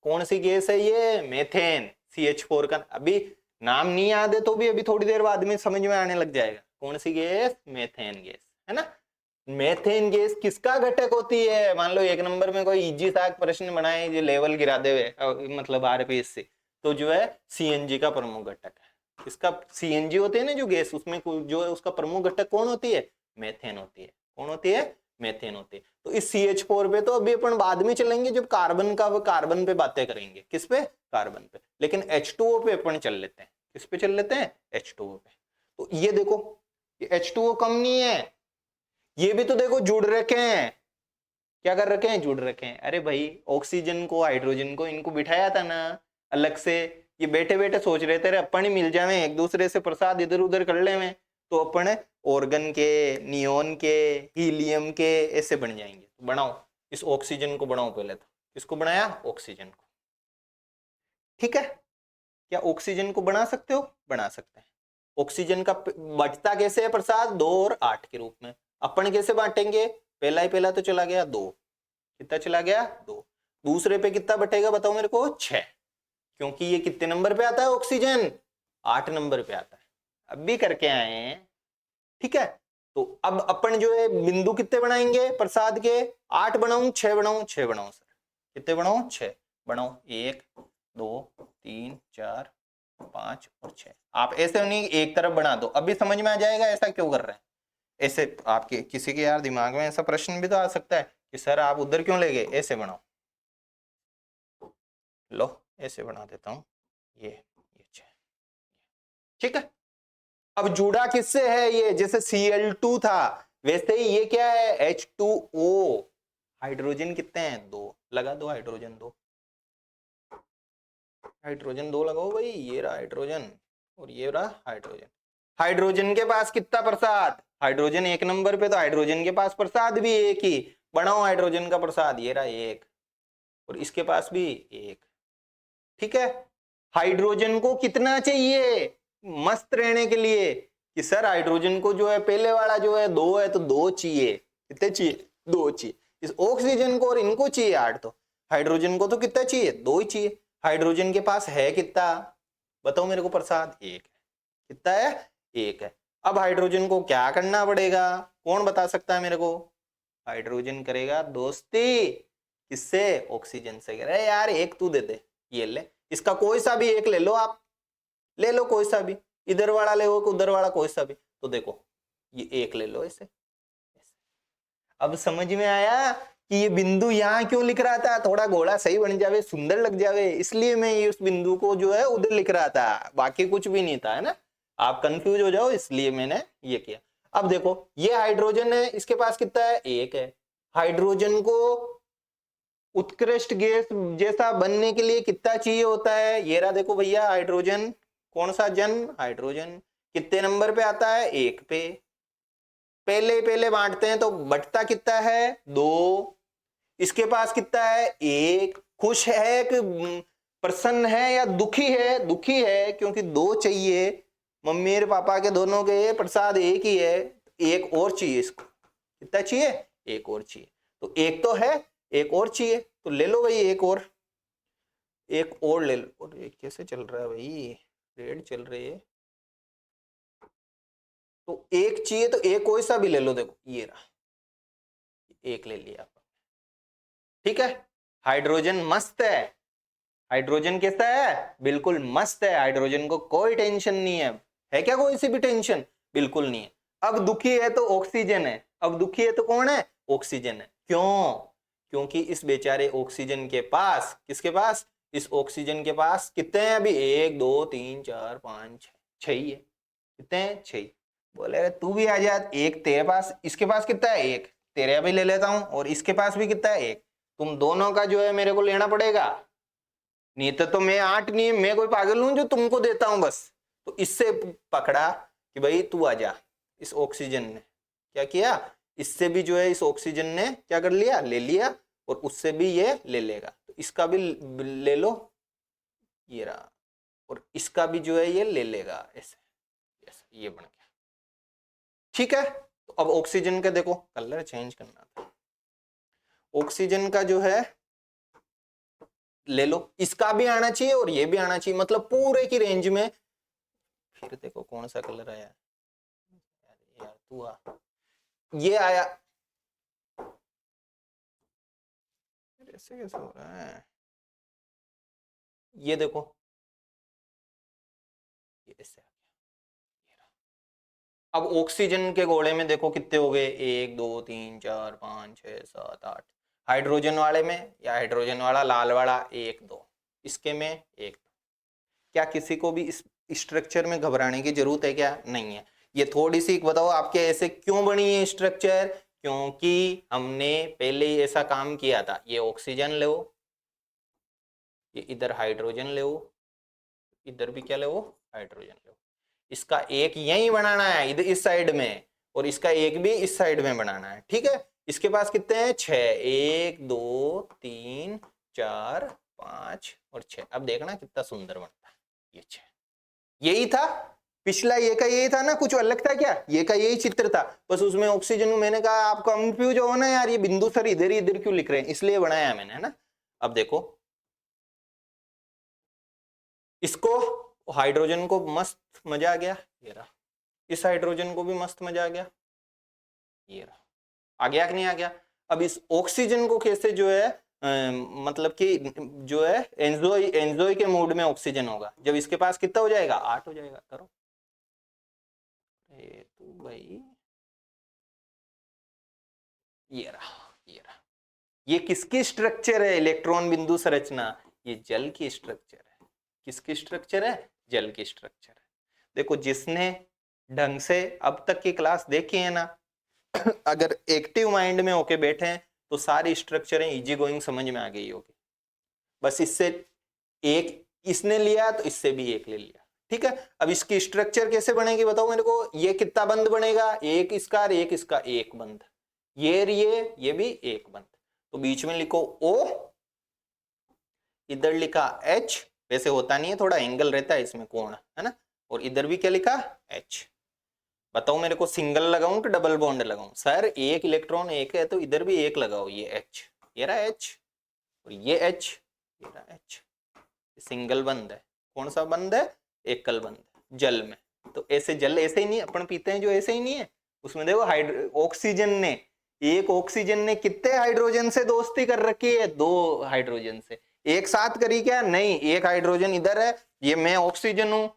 कौन सी गैस है ये, मेथेन। CH4 का अभी नाम नहीं याद है तो भी अभी थोड़ी देर बाद में समझ में आने लग जाएगा। कौन सी गैस, मेथेन गैस, है ना। मेथेन गैस किसका घटक होती है, मान लो एक नंबर में कोई इजी सा प्रश्न बनाए जो लेवल गिरा दे मतलब आरपीएससी, तो जो है सीएनजी का प्रमुख घटक है। इसका सीएनजी होते हैं ना जो गैस, उसमें जो है उसका प्रमुख घटक कौन होती है, मेथेन होती है। कौन होती है, मेथेन होती है। तो इस CH4 पे तो अभी अपन बाद में चलेंगे जब कार्बन का, वो कार्बन पे बातें करेंगे, किस पे, कार्बन पे। लेकिन H2O पे अपन चल लेते हैं, किस पे चल लेते हैं, H2O पे। तो ये देखो ये H2O कम नहीं है, ये भी तो देखो जुड़ रखे हैं, क्या कर रखे हैं, जुड़ रखे हैं। अरे भाई ऑक्सीजन को हाइड्रोजन को इनको बिठाया था ना अलग से, ये बैठे बैठे सोच रहे थे अपन ही मिल जावे, एक दूसरे से प्रसाद इधर उधर कर ले में, तो अपन ऑर्गन के, नियोन के, हीलियम के ऐसे बन जाएंगे। तो बनाओ इस ऑक्सीजन को, बनाओ पहले तो इसको बनाया, ऑक्सीजन को, ठीक है। क्या ऑक्सीजन को बना सकते हो, बना सकते हैं। ऑक्सीजन का बंटता कैसे है प्रसाद, 2 और 8 के रूप में। अपन कैसे बांटेंगे, पहला ही पहला तो चला गया 2, कितना चला गया 2, दूसरे पे कितना बटेगा बताओ मेरे को, 6, क्योंकि ये कितने नंबर पे आता है ऑक्सीजन, 8 नंबर पे आता है। अब भी करके आए हैं, ठीक है। तो अब अपन जो है बिंदु कितने बनाएंगे प्रसाद के, 8 बनाऊं 6 बनाऊं, 6 बनाऊं सर, कितने बनाऊं, 6 बनाऊं, 1 2 3 4 5 और 6। आप ऐसे नहीं एक तरफ बना दो, अभी समझ में आ जाएगा ऐसा क्यों कर रहे हैं। ऐसे आपके किसी के यार दिमाग में ऐसा प्रश्न भी तो आ सकता है कि सर आप उधर क्यों ले गए, ऐसे बनाओ, लो ऐसे बना देता हूं, ये 6, ठीक है। अब जुड़ा किससे है, ये जैसे Cl2 था वैसे ही ये क्या है, H2O। हाइड्रोजन कितने हैं, 2, लगा दो हाइड्रोजन 2, हाइड्रोजन 2 लगाओ भाई, ये रहा हाइड्रोजन और ये रहा हाइड्रोजन। हाइड्रोजन के पास कितना प्रसाद, हाइड्रोजन 1 नंबर पे, तो हाइड्रोजन के पास प्रसाद भी 1 ही, बनाओ हाइड्रोजन का प्रसाद, ये रहा 1 और इसके पास भी 1, ठीक है। हाइड्रोजन को कितना चाहिए मस्त रहने के लिए, कि सर हाइड्रोजन को जो है पहले वाला जो है 2 है तो 2 चाहिए, कितने चाहिए, 2 चाहिए। इस ऑक्सीजन को और इनको चाहिए 8, तो हाइड्रोजन को तो कितना चाहिए, 2 ही चाहिए। हाइड्रोजन के पास है कितना बताओ मेरे को प्रसाद, 1 है, कितना है, 1 है। अब हाइड्रोजन को क्या करना पड़ेगा, कौन बता सकता है मेरे को, हाइड्रोजन करेगा दोस्ती किससे, ऑक्सीजन से। अरे यार एक तू दे दे, ये ले, इसका कोई सा भी एक ले लो, आप ले लो कोई सा भी, इधर वाला ले लो उधर वाला कोई सा भी, तो देखो ये एक ले लो ऐसे। अब समझ में आया कि ये बिंदु यहाँ क्यों लिख रहा था, थोड़ा घोड़ा सही बन जावे, सुंदर लग जावे, इसलिए मैं ये उस बिंदु को जो है उधर लिख रहा था, बाकी कुछ भी नहीं था, है ना। आप कंफ्यूज हो जाओ इसलिए मैंने ये किया। अब देखो ये हाइड्रोजन है, इसके पास कितना है, 1 है। हाइड्रोजन को उत्कृष्ट गैस जैसा बनने के लिए कितना चाहिए होता है, ये रहा देखो भैया हाइड्रोजन, कौन सा जन, हाइड्रोजन, कितने नंबर पे आता है, 1 पे। पहले पहले बांटते हैं तो बटता कितना है, 2, इसके पास कितना है, 1। खुश है कि प्रसन्न है या दुखी है, दुखी है क्योंकि 2 चाहिए, मम्मी और पापा के दोनों के प्रसाद 1 ही है, 1 और चाहिए इसको, कितना चाहिए, 1 और चाहिए। तो 1 तो है, 1 और चाहिए, तो ले लो भाई 1 और, 1 और ले लो। और कैसे चल रहा है भाई, रेड चल रही है, तो एक चाहिए तो एक कोई सा भी ले लो, देखो ये रहा, एक ले लिया अपन, ठीक है। हाइड्रोजन मस्त है, हाइड्रोजन कैसा है, बिल्कुल मस्त है, हाइड्रोजन को कोई टेंशन नहीं है क्या कोई सी भी टेंशन, बिल्कुल नहीं है। अब दुखी है तो ऑक्सीजन है, अब दुखी है तो कौन है, ऑक्सीजन है। क्यों, क्योंकि इस बेचारे ऑक्सीजन के पास, किसके पास, इस ऑक्सीजन के पास कितने हैं अभी, 1 2 3 4 5 6 ही है, कितने हैं, 6। बोले अरे तू भी आ जा, एक तेरे पास, इसके पास कितना है, एक, तेरे भी ले लेता हूं, और इसके पास भी कितना है, एक, तुम दोनों का जो है मेरे को लेना पड़ेगा, नहीं तो मैं 8 नहीं, मैं कोई पागल हूं जो तुमको देता हूं बस। तो इससे पकड़ा कि भाई तू आ जा, इस ऑक्सीजन ने क्या किया, इससे भी जो है इस ऑक्सीजन ने क्या कर लिया, ले लिया, और उससे भी ये ले लेगा, तो इसका भी ले लो, ये रहा, और इसका भी जो है ये ले लेगा, ऐसे ऐसे ये बन गया, ठीक है। तो अब ऑक्सीजन का देखो, कलर चेंज करना था, ऑक्सीजन का जो है ले लो, इसका भी आना चाहिए और ये भी आना चाहिए, मतलब पूरे की रेंज में। फिर देखो कौन सा कलर आया, यार तू आ, ये आया, ऐसे कैसे हो रहा है, ये देखो, ये ऐसे आ गया, अब ऑक्सीजन के घोड़े में देखो कितने हो गए, 1 2 3 4 5 6 7 8, हाइड्रोजन वाले में, या हाइड्रोजन वाला लाल वाला 1 2, इसके में 1 2, क्या किसी को भी इस स्ट्रक्चर में घबराने की जरूरत है क्या, नहीं है। ये थोड़ी सी बताओ आपके ऐसे क्यों बनी है स्ट्रक्चर, क्योंकि हमने पहले ही ऐसा काम किया था, ये ऑक्सीजन लो, ये इधर हाइड्रोजन लो, इधर भी क्या लो, हाइड्रोजन लो, इसका एक यही बनाना है इधर इस साइड में, और इसका एक भी इस साइड में बनाना है, ठीक है। इसके पास कितने हैं, 6, 1 2 3 4 5 और 6, अब देखना कितना सुंदर बनता है ये 6, यही था पिछला, ये का यही था ना, कुछ अलग था क्या, ये का यही चित्र था, बस उसमें ऑक्सीजन, मैंने कहा आप कंफ्यूज हो ना यार, ये बिंदु सर इधर ही इधर क्यों लिख रहे हैं, इसलिए बनाया मैंने, है ना। अब देखो इसको, हाइड्रोजन को मस्त मजा आ गया, ये रहा, इस हाइड्रोजन को भी मस्त मजा आ गया, ये रहा, आ गया कि नहीं आ गया। अब इस ऑक्सीजन को कैसे जो है मतलब कि जो है एंजॉय एंजॉय के मूड में ऑक्सीजन होगा, जब इसके पास कितना हो जाएगा, 8 हो जाएगा, करो तो भाई, ये रहा, ये रहा, ये किसकी स्ट्रक्चर है, इलेक्ट्रॉन बिंदु संरचना, ये जल की स्ट्रक्चर है, किसकी स्ट्रक्चर है, जल की स्ट्रक्चर है। देखो जिसने ढंग से अब तक की क्लास देखी है ना, अगर एक्टिव माइंड में होके बैठे हैं तो सारी स्ट्रक्चरें इजी गोइंग समझ में आ गई होगी, बस इससे एक इसने लिया तो इससे भी एक ले लिया, ठीक है। अब इसकी स्ट्रक्चर कैसे बनेगी बताओ मेरे को, ये कितना बंद बनेगा, एक इसका एक इसका, एक बंद, ये भी एक बंद, तो बीच में लिखो O, इधर लिखा H, वैसे होता नहीं है, थोड़ा एंगल रहता है इसमें कोण, है ना, और इधर भी क्या लिखा H। बताओ मेरे को सिंगल लगाऊं कि डबल बॉन्ड लगाऊं, सर एक इलेक्ट्रॉन एक है तो इधर भी एक लगाओ, ये H, ये रहा H, और ये H, ये रहा H, सिंगल बंद है, कौन सा बंद है, एकल बंद है, जल में। तो ऐसे जल ऐसे ही नहीं अपन पीते हैं जो ऐसे ही नहीं है, उसमें देखो ऑक्सीजन ने, एक ऑक्सीजन ने कितने हाइड्रोजन से दोस्ती कर रखी है, 2 हाइड्रोजन से, एक साथ करी क्या, नहीं, एक हाइड्रोजन इधर है, ये मैं ऑक्सीजन हूं,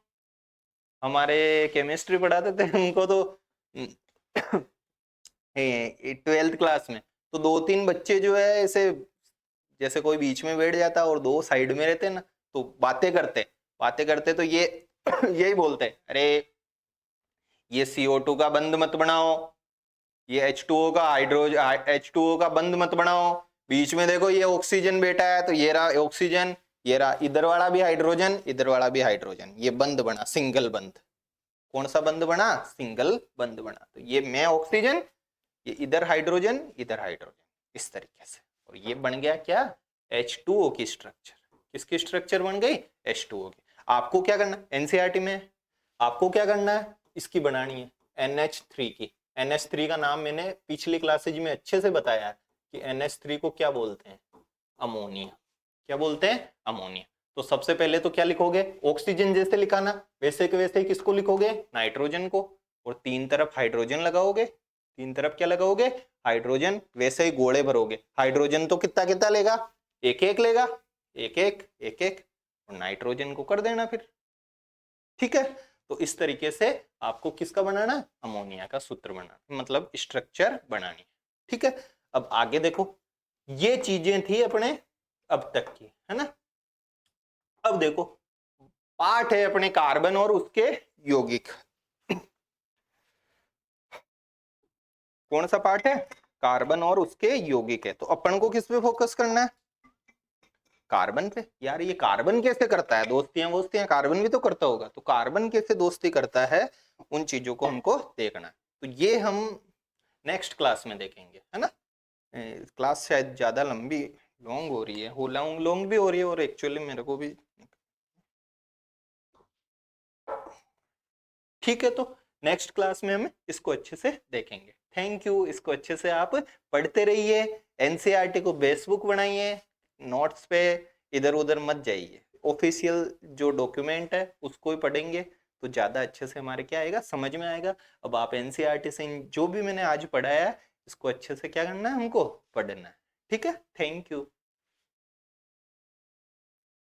हमारे केमिस्ट्री पढ़ाते थे उनको तो 12th क्लास में, तो 2-3 बच्चे जो है ऐसे, जैसे कोई बीच में बैठ जाता और 2 साइड में रहते ना, तो बातें करते तो ये यही बोलते, अरे ये CO2 का बंद मत बनाओ, ये H2O का H2O का बंद मत बनाओ, बीच में देखो ये ऑक्सीजन बैठा है, तो ये रहा ऑक्सीजन, ये रहा इधर वाला भी हाइड्रोजन, इधर वाला भी हाइड्रोजन, ये बंद बना, सिंगल बंद, कौन सा बंद बना, सिंगल बंद बना, तो ये मैं ऑक्सीजन, ये इधर हाइड्रोजन, इधर हाइड्रोजन, इस तरीके से, और ये बन गया क्या, H2O की स्ट्रक्चर, किसकी स्ट्रक्चर बन गई, H2O की। आपको क्या करना, एनसीईआरटी में आपको क्या करना है, इसकी बनानी है NH3 की, NH3 का नाम मैंने पिछली क्लासेज में अच्छे से बताया है कि NH3 को क्या बोलते हैं, अमोनिया, क्या बोलते हैं, अमोनिया। तो सबसे पहले तो क्या लिखोगे, ऑक्सीजन जैसे लिखाना, वैसे के वैसे किसको लिखोगे, नाइट्रोजन को, और 3 तरफ हाइड्रोजन लगाओगे, 3 तरफ क्या लगाओगे, हाइड्रोजन, वैसे ही गोले भरोगे, हाइड्रोजन तो कितना कितना लेगा, एक एक लेगा, एक एक एक एक, और नाइट्रोजन को कर देना फिर, ठीक है। तो इस तरीके से आपको किसका बनाना है, अमोनिया का सूत्र बनाना, मतलब स्ट्रक्चर बनानी, ठीक है। अब आगे देखो, ये चीजें थी अपने अब तक की, है ना। अब देखो पार्ट है अपने कार्बन और उसके यौगिक, कौन सा पार्ट है, कार्बन और उसके यौगिक है। तो अपन को किस पे फोकस करना है, कार्बन पे। यार ये कार्बन कैसे करता है दोस्तियां वोस्तियां, कार्बन भी तो करता होगा, तो कार्बन कैसे दोस्ती करता है, उन चीजों को हमको देखना है। तो ये हम नेक्स्ट क्लास में देखेंगे, है ना। क्लास शायद ज्यादा लंबी लॉन्ग हो रही है, हो लॉन्ग लॉन्ग भी हो रही है, और एक्चुअली मेरे को भी, ठीक है। तो नेक्स्ट क्लास में हम इसको अच्छे से देखेंगे। थैंक यू, इसको अच्छे से आप पढ़ते रहिए, एनसीईआरटी को बेस बुक बनाइए, नोट्स पे इधर उधर मत जाइए, ऑफिशियल जो डॉक्यूमेंट है उसको ही पढ़ेंगे तो ज्यादा अच्छे से हमारे क्या आएगा, समझ में आएगा। अब आप एनसीईआरटी से जो भी मैंने आज पढ़ाया है इसको अच्छे से क्या करना है, हमको पढ़ना है, ठीक है। Thank you.